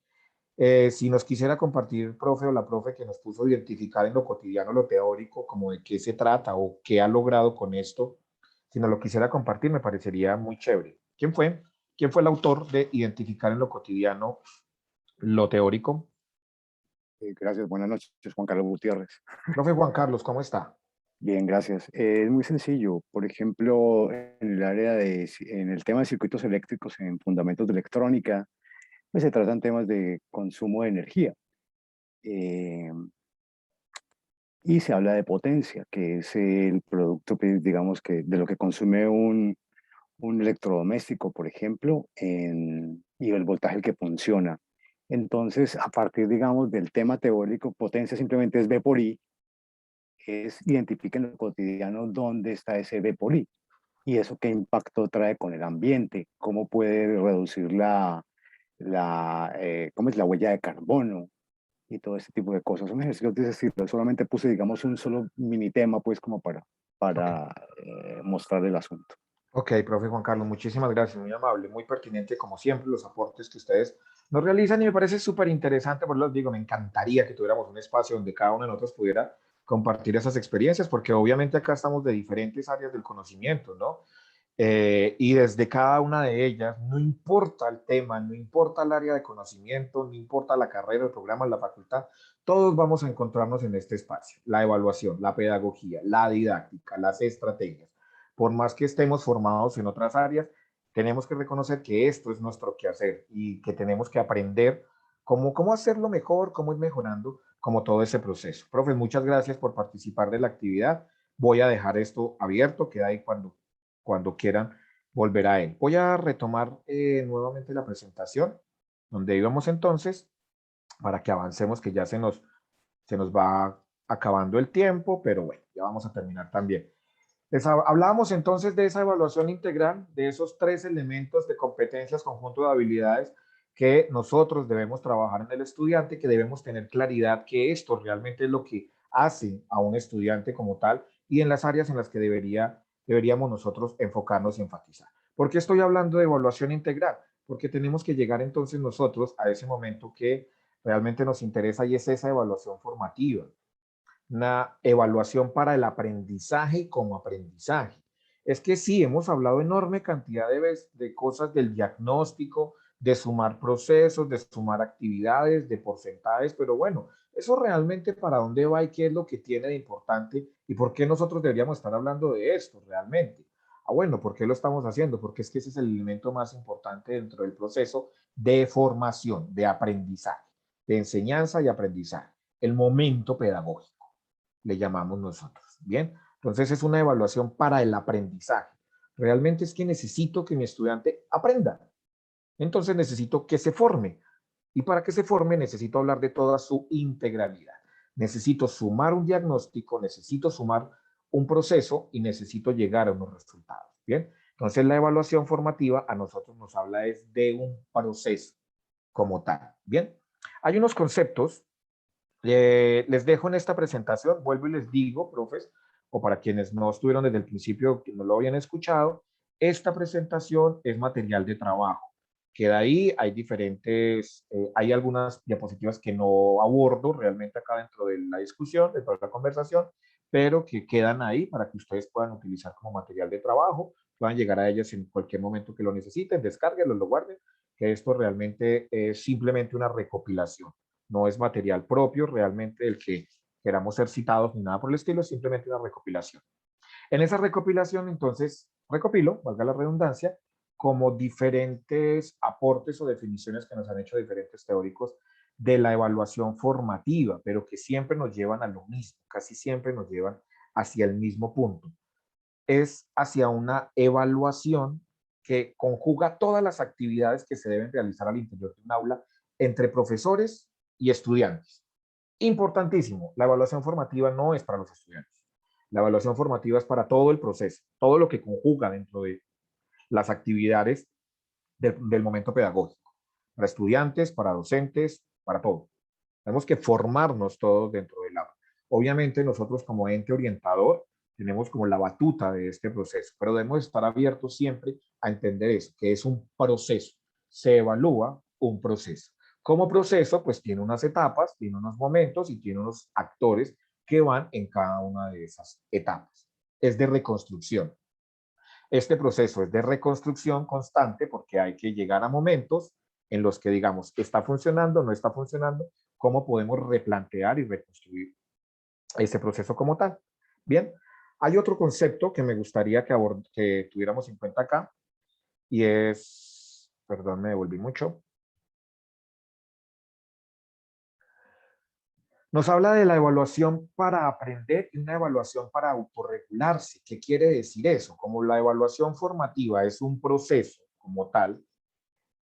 Si nos quisiera compartir, profe o la profe que nos puso a identificar en lo cotidiano lo teórico, como de qué se trata o qué ha logrado con esto, si nos lo quisiera compartir, me parecería muy chévere. ¿Quién fue? ¿Quién fue el autor de identificar en lo cotidiano lo teórico? Gracias, buenas noches, Juan Carlos Gutiérrez. Profe Juan Carlos, ¿cómo está? Bien, gracias. Es muy sencillo. Por ejemplo, en el área en el tema de circuitos eléctricos en fundamentos de electrónica, pues se tratan temas de consumo de energía. Y se habla de potencia, que es el producto, pues, digamos, que de lo que consume un electrodoméstico, por ejemplo, y el voltaje al que funciona. Entonces, a partir, digamos, del tema teórico, potencia simplemente es V por I, es identificar en lo cotidiano dónde está ese V por I y eso qué impacto trae con el ambiente, cómo puede reducir cómo es la huella de carbono y todo este tipo de cosas. Son ejercicios de ese estilo. Solamente puse, digamos, un solo mini tema, pues, como Ok. para mostrar el asunto. Ok, profe Juan Carlos, muchísimas gracias, muy amable, muy pertinente como siempre los aportes que ustedes nos realizan y me parece súper interesante, por lo digo, me encantaría que tuviéramos un espacio donde cada uno de nosotros pudiera compartir esas experiencias, porque obviamente acá estamos de diferentes áreas del conocimiento, ¿no? Y desde cada una de ellas, no importa el tema, no importa el área de conocimiento, no importa la carrera, el programa, la facultad, todos vamos a encontrarnos en este espacio. La evaluación, la pedagogía, la didáctica, las estrategias. Por más que estemos formados en otras áreas, tenemos que reconocer que esto es nuestro quehacer y que tenemos que aprender cómo hacerlo mejor, cómo ir mejorando, como todo ese proceso. Profe, muchas gracias por participar de la actividad. Voy a dejar esto abierto, queda ahí cuando quieran volver a él. Voy a retomar nuevamente la presentación, donde íbamos entonces, para que avancemos, que ya se nos va acabando el tiempo, pero bueno, ya vamos a terminar también. Hablábamos entonces de esa evaluación integral, de esos 3 elementos de competencias, conjunto de habilidades que nosotros debemos trabajar en el estudiante, que debemos tener claridad que esto realmente es lo que hace a un estudiante como tal y en las áreas en las que deberíamos nosotros enfocarnos y enfatizar. ¿Por qué estoy hablando de evaluación integral? Porque tenemos que llegar entonces nosotros a ese momento que realmente nos interesa y es esa evaluación formativa, una evaluación para el aprendizaje como aprendizaje. Es que sí, hemos hablado enorme cantidad de cosas del diagnóstico, de sumar procesos, de sumar actividades, de porcentajes, pero bueno, eso realmente para dónde va y qué es lo que tiene de importante y por qué nosotros deberíamos estar hablando de esto realmente. Ah, bueno, ¿por qué lo estamos haciendo? Porque es que ese es el elemento más importante dentro del proceso de formación, de aprendizaje, de enseñanza y aprendizaje, el momento pedagógico, le llamamos nosotros. Bien, entonces es una evaluación para el aprendizaje. Realmente es que necesito que mi estudiante aprenda. Entonces necesito que se forme. Y para que se forme necesito hablar de toda su integralidad. Necesito sumar un diagnóstico, necesito sumar un proceso y necesito llegar a unos resultados. Bien, entonces la evaluación formativa a nosotros nos habla es de un proceso como tal. Bien, hay unos conceptos, les dejo en esta presentación, vuelvo y les digo, profes, o para quienes no estuvieron desde el principio, que no lo habían escuchado, esta presentación es material de trabajo. Queda ahí, hay diferentes, hay algunas diapositivas que no abordo realmente acá dentro de la discusión, dentro de la conversación, pero que quedan ahí para que ustedes puedan utilizar como material de trabajo, puedan llegar a ellas en cualquier momento que lo necesiten, descárguenlo, lo guarden, que esto realmente es simplemente una recopilación, no es material propio realmente del que queramos ser citados ni nada por el estilo, es simplemente una recopilación. En esa recopilación, entonces, recopilo, valga la redundancia, como diferentes aportes o definiciones que nos han hecho diferentes teóricos de la evaluación formativa, pero que siempre nos llevan a lo mismo, casi siempre nos llevan hacia el mismo punto. Es hacia una evaluación que conjuga todas las actividades que se deben realizar al interior de un aula entre profesores y estudiantes. Importantísimo, la evaluación formativa no es para los estudiantes. La evaluación formativa es para todo el proceso, todo lo que conjuga dentro de las actividades del momento pedagógico, para estudiantes, para docentes, para todo. Tenemos que formarnos todos dentro del aula. Obviamente nosotros como ente orientador tenemos como la batuta de este proceso, pero debemos estar abiertos siempre a entender eso, que es un proceso. Se evalúa un proceso. Como proceso, pues tiene unas etapas, tiene unos momentos y tiene unos actores que van en cada una de esas etapas. Es de reconstrucción. Este proceso es de reconstrucción constante porque hay que llegar a momentos en los que digamos, ¿está funcionando, no está funcionando? ¿Cómo podemos replantear y reconstruir ese proceso como tal? Bien, hay otro concepto que me gustaría que tuviéramos en cuenta acá y es, perdón, me devolví mucho. Nos habla de la evaluación para aprender y una evaluación para autorregularse. ¿Qué quiere decir eso? Como la evaluación formativa es un proceso como tal,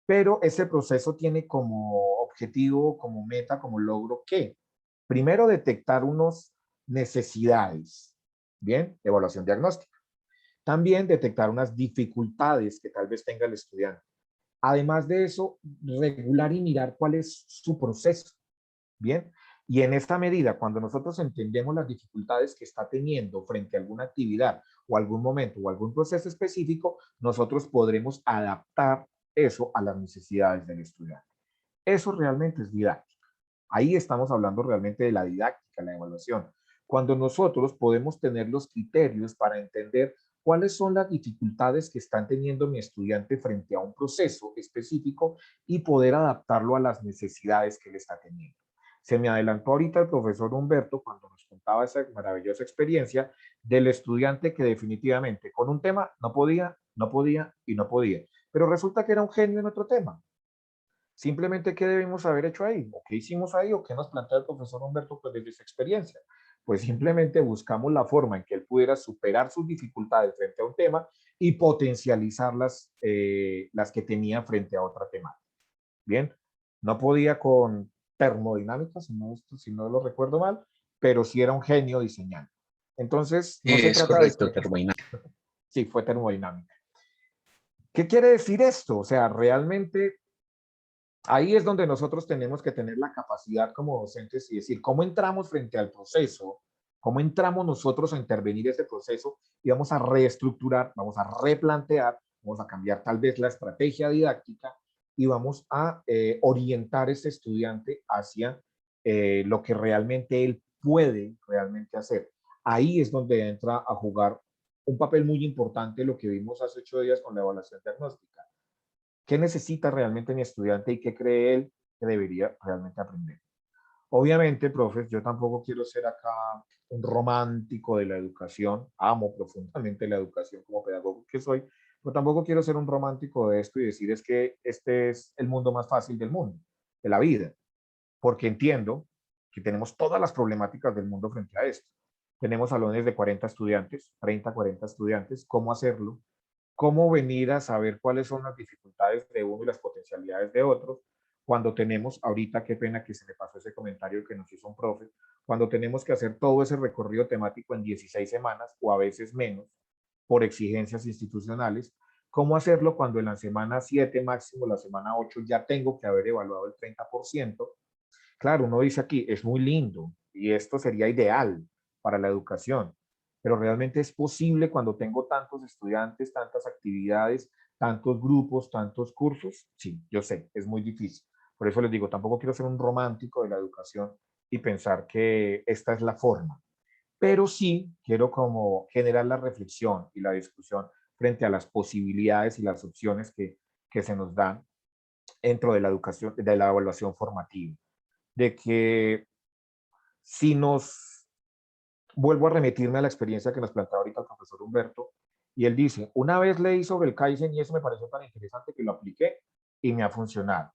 pero ese proceso tiene como objetivo, como meta, como logro, ¿qué? Primero, detectar unas necesidades, ¿bien? Evaluación diagnóstica. También detectar unas dificultades que tal vez tenga el estudiante. Además de eso, regular y mirar cuál es su proceso, ¿bien? Y en esta medida, cuando nosotros entendemos las dificultades que está teniendo frente a alguna actividad o algún momento o algún proceso específico, nosotros podremos adaptar eso a las necesidades del estudiante. Eso realmente es didáctica. Ahí estamos hablando realmente de la didáctica, la evaluación. Cuando nosotros podemos tener los criterios para entender cuáles son las dificultades que están teniendo mi estudiante frente a un proceso específico y poder adaptarlo a las necesidades que él está teniendo. Se me adelantó ahorita el profesor Humberto cuando nos contaba esa maravillosa experiencia del estudiante que definitivamente con un tema no podía, no podía y no podía. Pero resulta que era un genio en otro tema. Simplemente, ¿qué debimos haber hecho ahí? ¿O qué hicimos ahí? ¿O qué nos plantea el profesor Humberto pues, desde su experiencia? Pues simplemente buscamos la forma en que él pudiera superar sus dificultades frente a un tema y potencializar las que tenía frente a otra temática. Bien, no podía con termodinámica, si no lo recuerdo mal, pero sí era un genio diseñando. Entonces, no se Es trata de correcto, que... termodinámica. Sí, fue termodinámica. ¿Qué quiere decir esto? O sea, realmente ahí es donde nosotros tenemos que tener la capacidad como docentes y decir, ¿cómo entramos frente al proceso? ¿Cómo entramos nosotros a intervenir ese proceso? Y vamos a reestructurar, vamos a replantear, vamos a cambiar tal vez la estrategia didáctica y vamos a orientar a ese estudiante hacia lo que realmente él puede realmente hacer. Ahí es donde entra a jugar un papel muy importante lo que vimos hace 8 días con la evaluación diagnóstica. ¿Qué necesita realmente mi estudiante y qué cree él que debería realmente aprender? Obviamente, profes, yo tampoco quiero ser acá un romántico de la educación. Amo profundamente la educación como pedagogo que soy, pero tampoco quiero ser un romántico de esto y decir es que este es el mundo más fácil del mundo, de la vida, porque entiendo que tenemos todas las problemáticas del mundo frente a esto. Tenemos salones de 40 estudiantes, 30, 40 estudiantes, ¿cómo hacerlo? ¿Cómo venir a saber cuáles son las dificultades de uno y las potencialidades de otros? Cuando tenemos, ahorita qué pena que se me pasó ese comentario que nos hizo un profe, cuando tenemos que hacer todo ese recorrido temático en 16 semanas o a veces menos por exigencias institucionales, ¿cómo hacerlo cuando en la semana 7 máximo, la semana 8 ya tengo que haber evaluado el 30%? Claro, uno dice aquí, es muy lindo y esto sería ideal para la educación, pero realmente es posible cuando tengo tantos estudiantes, tantas actividades, tantos grupos, tantos cursos. Sí, yo sé, es muy difícil. Por eso les digo, tampoco quiero ser un romántico de la educación y pensar que esta es la forma, pero sí quiero como generar la reflexión y la discusión frente a las posibilidades y las opciones que se nos dan dentro de la educación, de la evaluación formativa, de que si nos vuelvo a remitirme a la experiencia que nos planteaba ahorita el profesor Humberto, y él dice, una vez leí sobre el Kaizen y eso me pareció tan interesante que lo apliqué y me ha funcionado.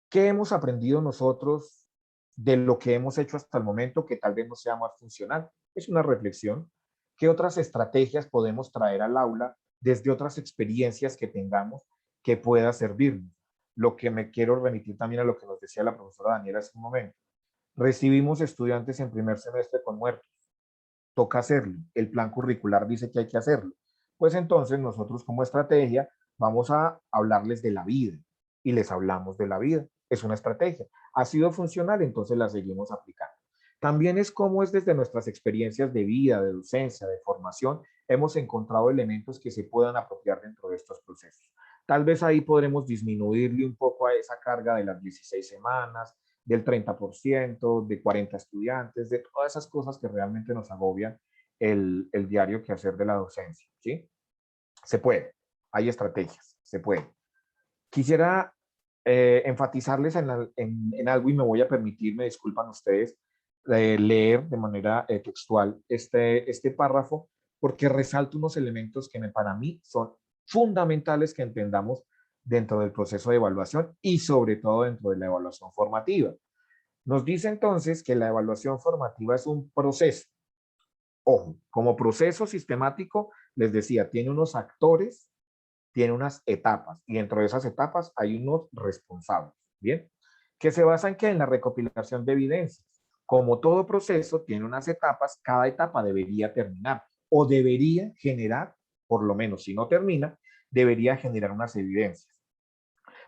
¿Qué hemos aprendido nosotros de lo que hemos hecho hasta el momento que tal vez no sea más funcional? Es una reflexión. ¿Qué otras estrategias podemos traer al aula desde otras experiencias que tengamos que pueda servirnos? Lo que me quiero remitir también a lo que nos decía la profesora Daniela hace un momento. Recibimos estudiantes en primer semestre con muertos. Toca hacerlo. El plan curricular dice que hay que hacerlo. Pues entonces nosotros como estrategia vamos a hablarles de la vida y les hablamos de la vida. Es una estrategia. Ha sido funcional, entonces la seguimos aplicando. También es como es desde nuestras experiencias de vida, de docencia, de formación, hemos encontrado elementos que se puedan apropiar dentro de estos procesos. Tal vez ahí podremos disminuirle un poco a esa carga de las 16 semanas, del 30%, de 40 estudiantes, de todas esas cosas que realmente nos agobian el diario quehacer de la docencia, ¿sí? Se puede, hay estrategias, se puede. Quisiera enfatizarles en algo y me voy a permitir, me disculpan ustedes, leer de manera textual este párrafo porque resalta unos elementos que para mí son fundamentales que entendamos dentro del proceso de evaluación y sobre todo dentro de la evaluación formativa. Nos dice entonces que la evaluación formativa es un proceso. Ojo, como proceso sistemático, les decía, tiene unos actores, tiene unas etapas y dentro de esas etapas hay unos responsables, ¿bien? Que se basa en que en la recopilación de evidencias. Como todo proceso tiene unas etapas, cada etapa debería terminar o debería generar, por lo menos si no termina, debería generar unas evidencias.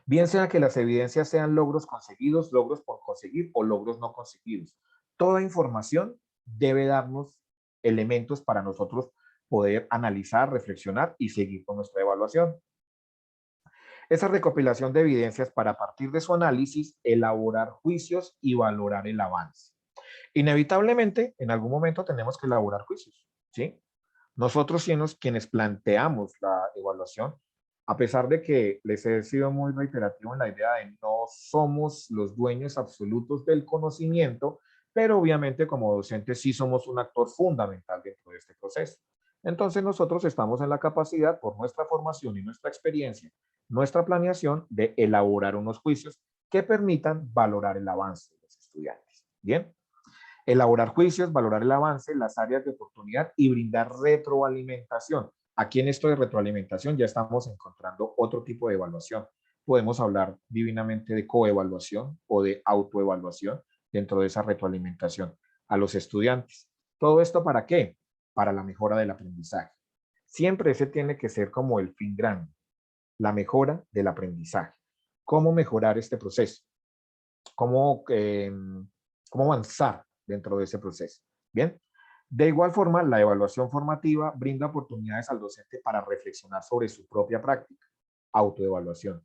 Bien sea que las evidencias sean logros conseguidos, logros por conseguir o logros no conseguidos. Toda información debe darnos elementos para nosotros poder analizar, reflexionar y seguir con nuestra evaluación. Esa recopilación de evidencias para a partir de su análisis elaborar juicios y valorar el avance. Inevitablemente, en algún momento tenemos que elaborar juicios, ¿sí? Nosotros quienes planteamos la evaluación, a pesar de que les he sido muy reiterativo en la idea de no somos los dueños absolutos del conocimiento, pero obviamente como docentes sí somos un actor fundamental dentro de este proceso. Entonces nosotros estamos en la capacidad, por nuestra formación y nuestra experiencia, nuestra planeación, de elaborar unos juicios que permitan valorar el avance de los estudiantes. Bien. Elaborar juicios, valorar el avance, las áreas de oportunidad y brindar retroalimentación. Aquí en esto de retroalimentación ya estamos encontrando otro tipo de evaluación. Podemos hablar divinamente de coevaluación o de autoevaluación dentro de esa retroalimentación a los estudiantes. ¿Todo esto para qué? Para la mejora del aprendizaje. Siempre ese tiene que ser como el fin grande, la mejora del aprendizaje. ¿Cómo mejorar este proceso? ¿Cómo avanzar dentro de ese proceso? Bien. De igual forma, la evaluación formativa brinda oportunidades al docente para reflexionar sobre su propia práctica, autoevaluación.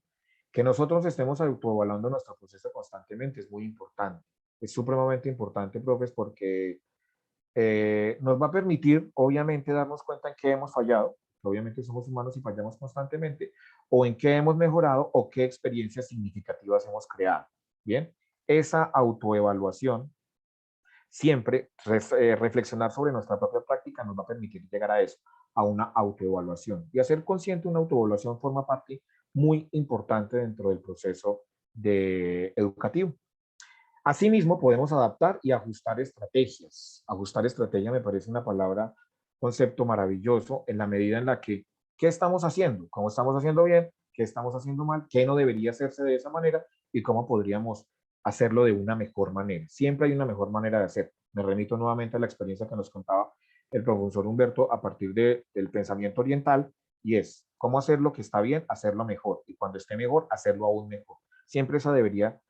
Que nosotros estemos autoevaluando nuestro proceso constantemente es muy importante. Es supremamente importante, profes, porque nos va a permitir, obviamente, darnos cuenta en qué hemos fallado, que obviamente somos humanos y fallamos constantemente, o en qué hemos mejorado o qué experiencias significativas hemos creado. Bien, esa autoevaluación, siempre reflexionar sobre nuestra propia práctica nos va a permitir llegar a eso, a una autoevaluación. Y hacer consciente una autoevaluación forma parte muy importante dentro del proceso educativo. Asimismo, podemos adaptar y ajustar estrategias. Ajustar estrategia me parece una palabra, concepto maravilloso en la medida en la que, ¿qué estamos haciendo? ¿Cómo estamos haciendo bien? ¿Qué estamos haciendo mal? ¿Qué no debería hacerse de esa manera? ¿Y cómo podríamos hacerlo de una mejor manera? Siempre hay una mejor manera de hacer. Me remito nuevamente a la experiencia que nos contaba el profesor Humberto a partir del pensamiento oriental, y es cómo hacer lo que está bien, hacerlo mejor. Y cuando esté mejor, hacerlo aún mejor. Siempre esa debería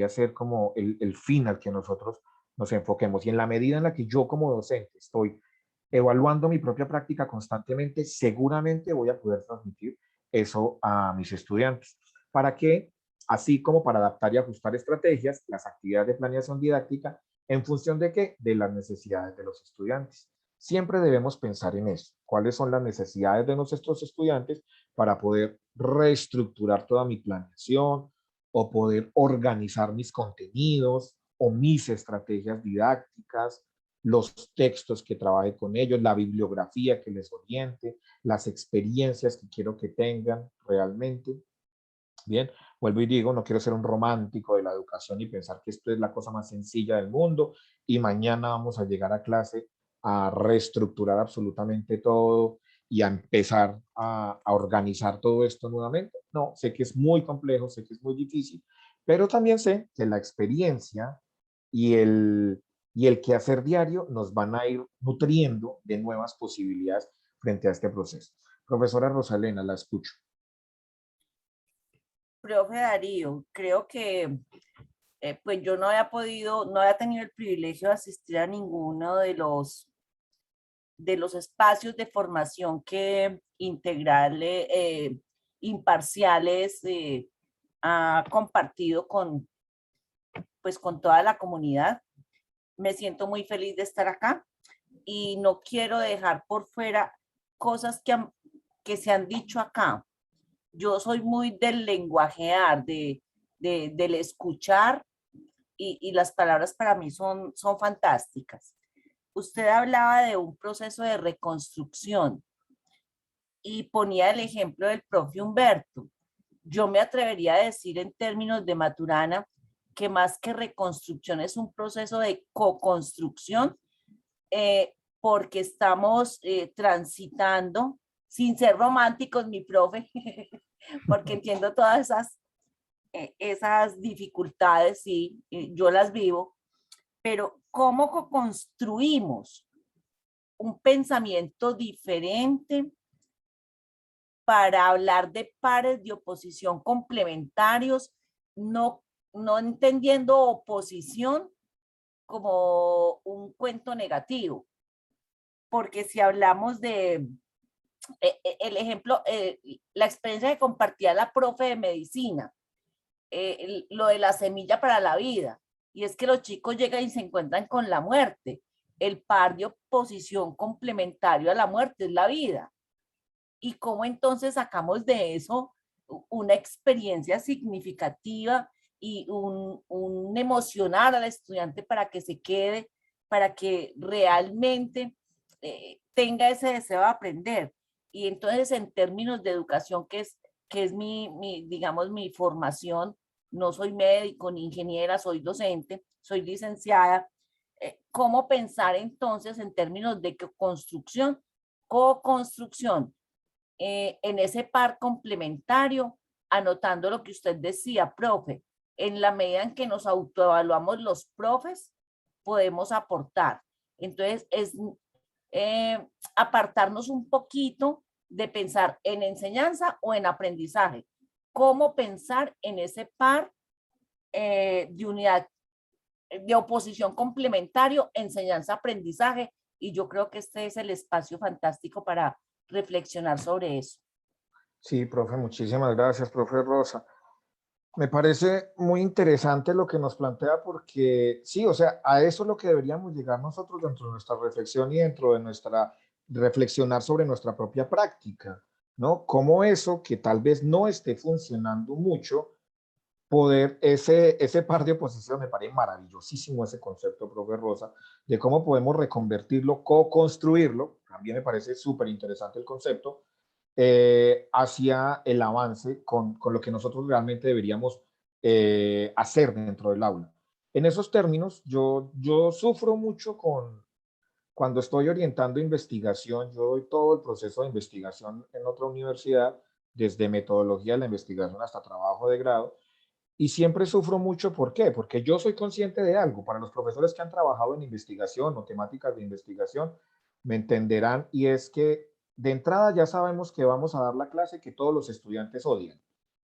ser como el fin al que nosotros nos enfoquemos. Y en la medida en la que yo como docente estoy evaluando mi propia práctica constantemente, seguramente voy a poder transmitir eso a mis estudiantes. ¿Para qué? Así como para adaptar y ajustar estrategias, las actividades de planeación didáctica, ¿en función de qué? De las necesidades de los estudiantes. Siempre debemos pensar en eso. ¿Cuáles son las necesidades de nuestros estudiantes para poder reestructurar toda mi planeación, o poder organizar mis contenidos o mis estrategias didácticas, los textos que trabaje con ellos, la bibliografía que les oriente, las experiencias que quiero que tengan realmente? Bien, vuelvo y digo, no quiero ser un romántico de la educación y pensar que esto es la cosa más sencilla del mundo y mañana vamos a llegar a clase a reestructurar absolutamente todo y a empezar a organizar todo esto nuevamente. No, sé que es muy complejo, sé que es muy difícil, pero también sé que la experiencia y el quehacer diario nos van a ir nutriendo de nuevas posibilidades frente a este proceso. Profesora Rosalena, la escucho. Profe Darío, creo que pues yo no había podido, no había tenido el privilegio de asistir a ninguno de los espacios de formación que Integrales Imparciales ha compartido pues, con toda la comunidad. Me siento muy feliz de estar acá y no quiero dejar por fuera cosas que se han dicho acá. Yo soy muy del lenguajear, del escuchar, y las palabras para mí son fantásticas. Usted hablaba de un proceso de reconstrucción y ponía el ejemplo del profe Humberto. Yo me atrevería a decir en términos de Maturana que más que reconstrucción es un proceso de co-construcción, porque estamos transitando, sin ser románticos, mi profe, porque entiendo todas esas dificultades, sí, yo las vivo, pero ¿cómo construimos un pensamiento diferente para hablar de pares de oposición complementarios, no entendiendo oposición como un cuento negativo? Porque si hablamos de el ejemplo, la experiencia que compartía la profe de medicina, lo de la semilla para la vida, y es que los chicos llegan y se encuentran con la muerte. El par de oposición complementario a la muerte es la vida. ¿Y cómo entonces sacamos de eso una experiencia significativa y un emocionar al estudiante para que se quede, para que realmente tenga ese deseo de aprender? Y entonces, en términos de educación, que es digamos, mi formación, no soy médico ni ingeniera, soy docente, soy licenciada. ¿Cómo pensar entonces en términos de construcción, co-construcción, en ese par complementario, anotando lo que usted decía, profe? En la medida en que nos autoevaluamos los profes, podemos aportar. Entonces, es apartarnos un poquito de pensar en enseñanza o en aprendizaje. ¿Cómo pensar en ese par de unidad, de oposición complementario, enseñanza-aprendizaje? Y yo creo que este es el espacio fantástico para reflexionar sobre eso. Sí, profe, muchísimas gracias, profe Rosa. Me parece muy interesante lo que nos plantea porque sí, o sea, a eso es lo que deberíamos llegar nosotros dentro de nuestra reflexión y dentro de nuestra reflexionar sobre nuestra propia práctica, ¿no? Cómo eso que tal vez no esté funcionando mucho, poder, ese par de oposición, me parece maravillosísimo ese concepto, profe Rosa, de cómo podemos reconvertirlo, co-construirlo, también me parece súper interesante el concepto, hacia el avance con lo que nosotros realmente deberíamos hacer dentro del aula. En esos términos, yo sufro mucho cuando estoy orientando investigación, yo doy todo el proceso de investigación en otra universidad, desde metodología de la investigación hasta trabajo de grado, y siempre sufro mucho, ¿por qué? Porque yo soy consciente de algo. Para los profesores que han trabajado en investigación o temáticas de investigación, me entenderán, y es que de entrada ya sabemos que vamos a dar la clase que todos los estudiantes odian.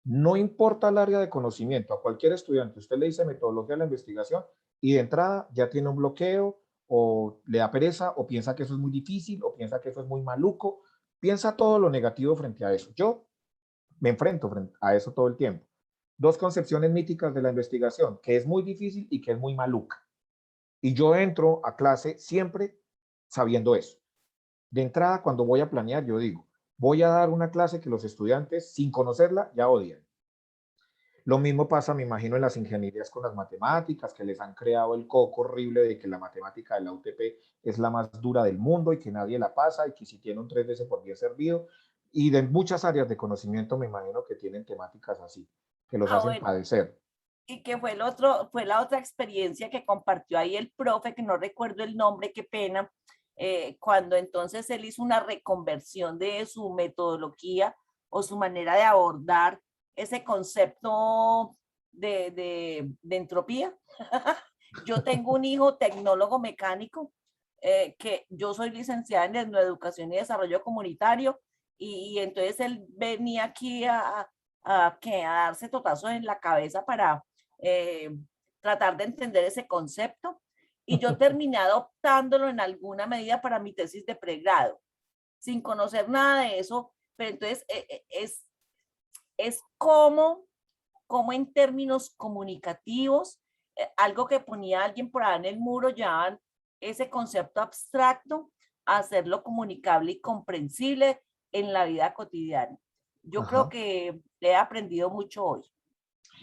No importa el área de conocimiento, a cualquier estudiante usted le dice metodología de la investigación y de entrada ya tiene un bloqueo o le da pereza o piensa que eso es muy difícil o piensa que eso es muy maluco, piensa todo lo negativo frente a eso. Yo me enfrento a eso todo el tiempo. Dos concepciones míticas de la investigación, que es muy difícil y que es muy maluca. Y yo entro a clase siempre sabiendo eso. De entrada, cuando voy a planear, yo digo, voy a dar una clase que los estudiantes, sin conocerla, ya odian. Lo mismo pasa, me imagino, en las ingenierías con las matemáticas, que les han creado el coco horrible de que la matemática de la UTP es la más dura del mundo y que nadie la pasa y que si tiene un 3 veces por 10 servido. Y de muchas áreas de conocimiento me imagino que tienen temáticas así, que los Ah, hacen bueno, padecer. y que fue la otra experiencia que compartió ahí el profe, que no recuerdo el nombre, qué pena, cuando entonces él hizo una reconversión de su metodología o su manera de abordar ese concepto de entropía. Yo tengo un hijo tecnólogo mecánico, que yo soy licenciada en educación y desarrollo comunitario, y entonces él venía aquí a darse totazos en la cabeza para eh, tratar de entender ese concepto. Y yo terminé adoptándolo en alguna medida para mi tesis de pregrado, sin conocer nada de eso, pero entonces es como en términos comunicativos, algo que ponía alguien por ahí en el muro, ya ese concepto abstracto, a hacerlo comunicable y comprensible en la vida cotidiana. Yo creo Ajá. que he aprendido mucho hoy.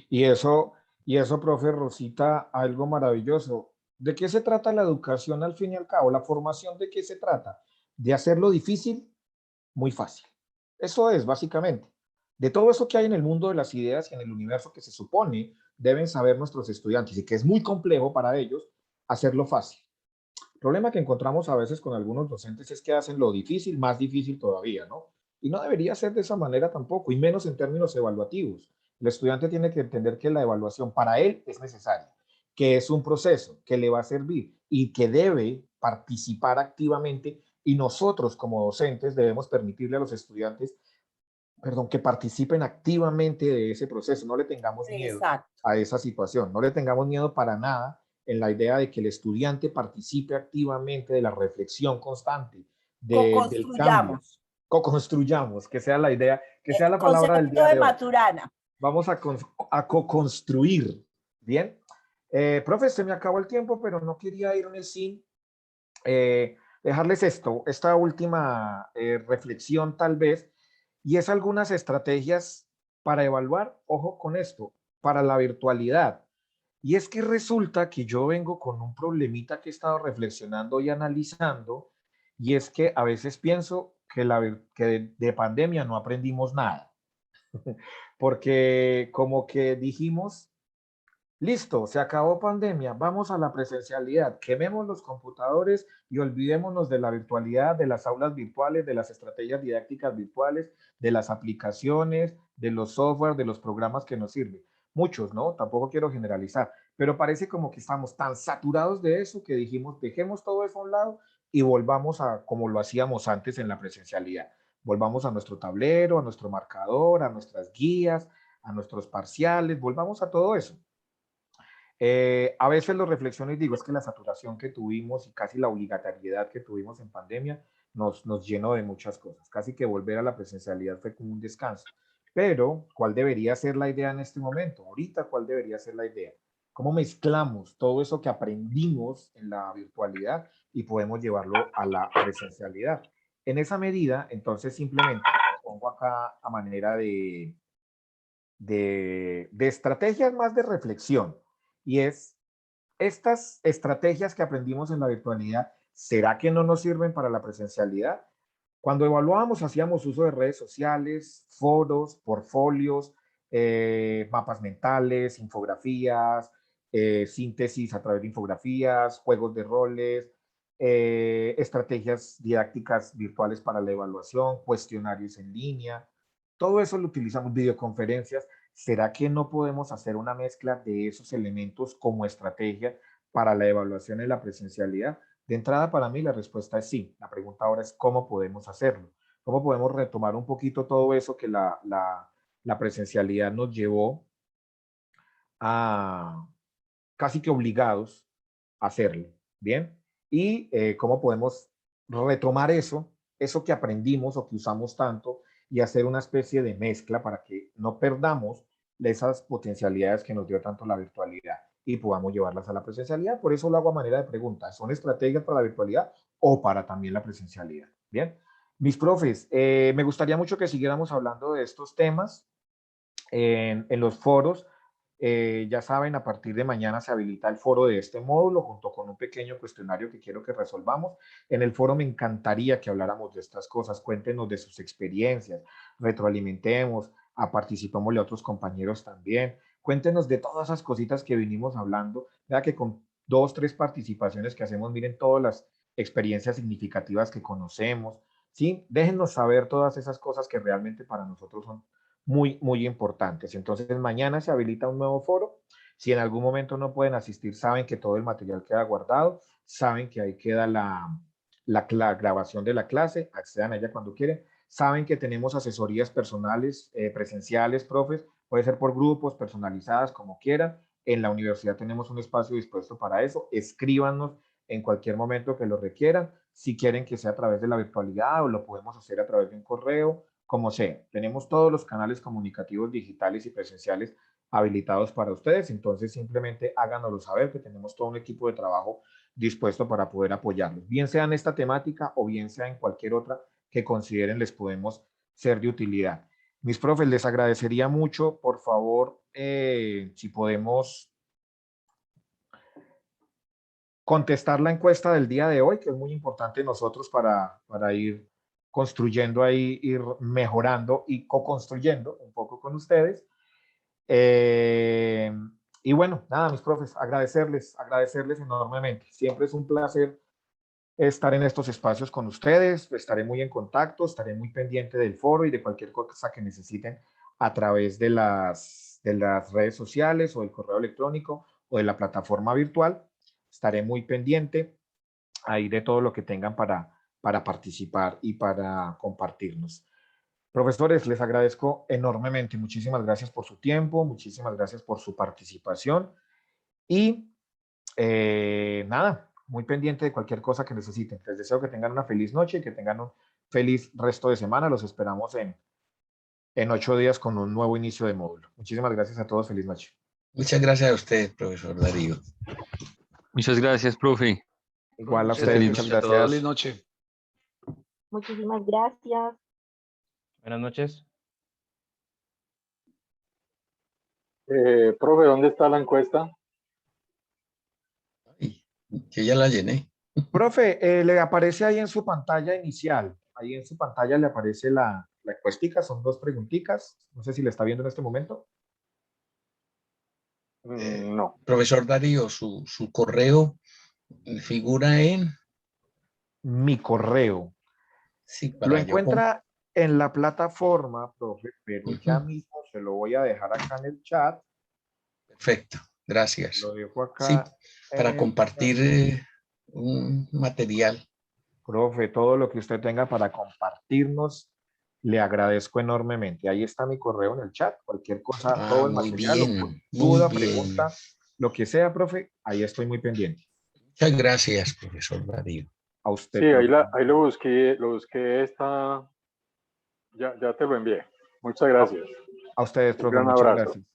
Y eso, y eso, profe Rosita, algo maravilloso. ¿De qué se trata la educación al fin y al cabo? ¿La formación de qué se trata? De hacerlo difícil, muy fácil. Eso es, básicamente. De todo eso que hay en el mundo de las ideas y en el universo que se supone deben saber nuestros estudiantes y que es muy complejo para ellos, hacerlo fácil. El problema que encontramos a veces con algunos docentes es que hacen lo difícil más difícil todavía, ¿no? Y no debería ser de esa manera tampoco, y menos en términos evaluativos. El estudiante tiene que entender que la evaluación para él es necesaria, que es un proceso que le va a servir y que debe participar activamente, y nosotros como docentes debemos permitirle a los estudiantes, perdón, que participen activamente de ese proceso. No le tengamos miedo Exacto. a esa situación, no le tengamos miedo para nada en la idea de que el estudiante participe activamente de la reflexión constante, del cambio. Co-construyamos. Co-construyamos, que sea la idea, que sea la palabra del Concepto día de de hoy. Maturana. Vamos a co-construir. Bien. Profe, se me acabó el tiempo, pero no quería irme sin dejarles esta última reflexión tal vez, y es algunas estrategias para evaluar, ojo con esto, para la virtualidad. Y es que resulta que yo vengo con un problemita que he estado reflexionando y analizando, y es que a veces pienso que de pandemia no aprendimos nada, porque como que dijimos, listo, se acabó pandemia, vamos a la presencialidad, quememos los computadores y olvidémonos de la virtualidad, de las aulas virtuales, de las estrategias didácticas virtuales, de las aplicaciones, de los software, de los programas que nos sirven. Muchos, ¿no? Tampoco quiero generalizar, pero parece como que estamos tan saturados de eso que dijimos, dejemos todo eso a un lado y volvamos a como lo hacíamos antes en la presencialidad. Volvamos a nuestro tablero, a nuestro marcador, a nuestras guías, a nuestros parciales, volvamos a todo eso. A veces lo reflexiono y digo, es que la saturación que tuvimos y casi la obligatoriedad que tuvimos en pandemia nos llenó de muchas cosas. Casi que volver a la presencialidad fue como un descanso. Pero, ¿cuál debería ser la idea en este momento? Ahorita, ¿cuál debería ser la idea? ¿Cómo mezclamos todo eso que aprendimos en la virtualidad y podemos llevarlo a la presencialidad? En esa medida, entonces simplemente pongo acá a manera de estrategias más de reflexión, y es, estas estrategias que aprendimos en la virtualidad, ¿será que no nos sirven para la presencialidad? Cuando evaluábamos, hacíamos uso de redes sociales, foros, portfolios, mapas mentales, infografías, síntesis a través de infografías, juegos de roles, estrategias didácticas virtuales para la evaluación, cuestionarios en línea. Todo eso lo utilizamos, videoconferencias. ¿Será que no podemos hacer una mezcla de esos elementos como estrategia para la evaluación en la presencialidad? De entrada, para mí la respuesta es sí. La pregunta ahora es cómo podemos hacerlo. ¿Cómo podemos retomar un poquito todo eso que la presencialidad nos llevó a casi que obligados a hacerlo? ¿Bien? Y cómo podemos retomar eso que aprendimos o que usamos tanto, y hacer una especie de mezcla para que no perdamos esas potencialidades que nos dio tanto la virtualidad y podamos llevarlas a la presencialidad. Por eso lo hago a manera de pregunta. ¿Son estrategias para la virtualidad o para también la presencialidad? Bien. Mis profes, me gustaría mucho que siguiéramos hablando de estos temas en los foros. Ya saben, a partir de mañana se habilita el foro de este módulo junto con un pequeño cuestionario que quiero que resolvamos. En el foro me encantaría que habláramos de estas cosas. Cuéntenos de sus experiencias, retroalimentemos, participémosle a otros compañeros también. Cuéntenos de todas esas cositas que vinimos hablando. Vea que con 2, 3 participaciones que hacemos, miren todas las experiencias significativas que conocemos. ¿Sí? Déjennos saber todas esas cosas que realmente para nosotros son muy, muy importantes. Entonces, mañana se habilita un nuevo foro. Si en algún momento no pueden asistir, saben que todo el material queda guardado, saben que ahí queda la grabación de la clase, accedan a ella cuando quieren. Saben que tenemos asesorías personales, presenciales, profes, puede ser por grupos, personalizadas, como quieran. En la universidad tenemos un espacio dispuesto para eso. Escríbanos en cualquier momento que lo requieran. Si quieren que sea a través de la virtualidad o lo podemos hacer a través de un correo, como sea. Tenemos todos los canales comunicativos digitales y presenciales habilitados para ustedes, entonces simplemente háganoslo saber que tenemos todo un equipo de trabajo dispuesto para poder apoyarlos, bien sea en esta temática o bien sea en cualquier otra que consideren les podemos ser de utilidad. Mis profes, les agradecería mucho, por favor, si podemos contestar la encuesta del día de hoy, que es muy importante nosotros para ir construyendo ahí, ir mejorando y co-construyendo un poco con ustedes. Y bueno, nada, mis profes, agradecerles enormemente. Siempre es un placer estar en estos espacios con ustedes. Estaré muy en contacto, estaré muy pendiente del foro y de cualquier cosa que necesiten a través de las redes sociales o del correo electrónico o de la plataforma virtual. Estaré muy pendiente ahí de todo lo que tengan para participar y para compartirnos. Profesores, les agradezco enormemente. Muchísimas gracias por su tiempo, muchísimas gracias por su participación y nada, muy pendiente de cualquier cosa que necesiten. Les deseo que tengan una feliz noche y que tengan un feliz resto de semana. Los esperamos en 8 días con un nuevo inicio de módulo. Muchísimas gracias a todos. Feliz noche. Muchas gracias a usted, profesor Darío. Muchas gracias, profe. Igual a Muchas ustedes, Feliz muchas noche a gracias. todos. Feliz noche. Muchísimas gracias. Buenas noches. Profe, ¿dónde está la encuesta? Ay, yo ya la llené. Profe, le aparece ahí en su pantalla inicial. Ahí en su pantalla le aparece la encuestica. Son 2 preguntitas. No sé si le está viendo en este momento. No. Profesor Darío, su correo figura en... Mi correo. Sí, Lo para yo... encuentra en la plataforma, profe, pero ya mismo se lo voy a dejar acá en el chat. Perfecto, gracias. Lo dejo Sí, acá. para compartir un material. Profe, todo lo que usted tenga para compartirnos, le agradezco enormemente. Ahí está mi correo en el chat. Cualquier cosa, todo el Muy material, bien, duda, muy bien. pregunta, lo que sea, profe, ahí estoy muy pendiente. Muchas gracias, profesor Darío. A usted. Sí, ahí, profe. lo busqué, está, ya te lo envié. Muchas gracias. A ustedes, profe, gran muchas abrazo. gracias.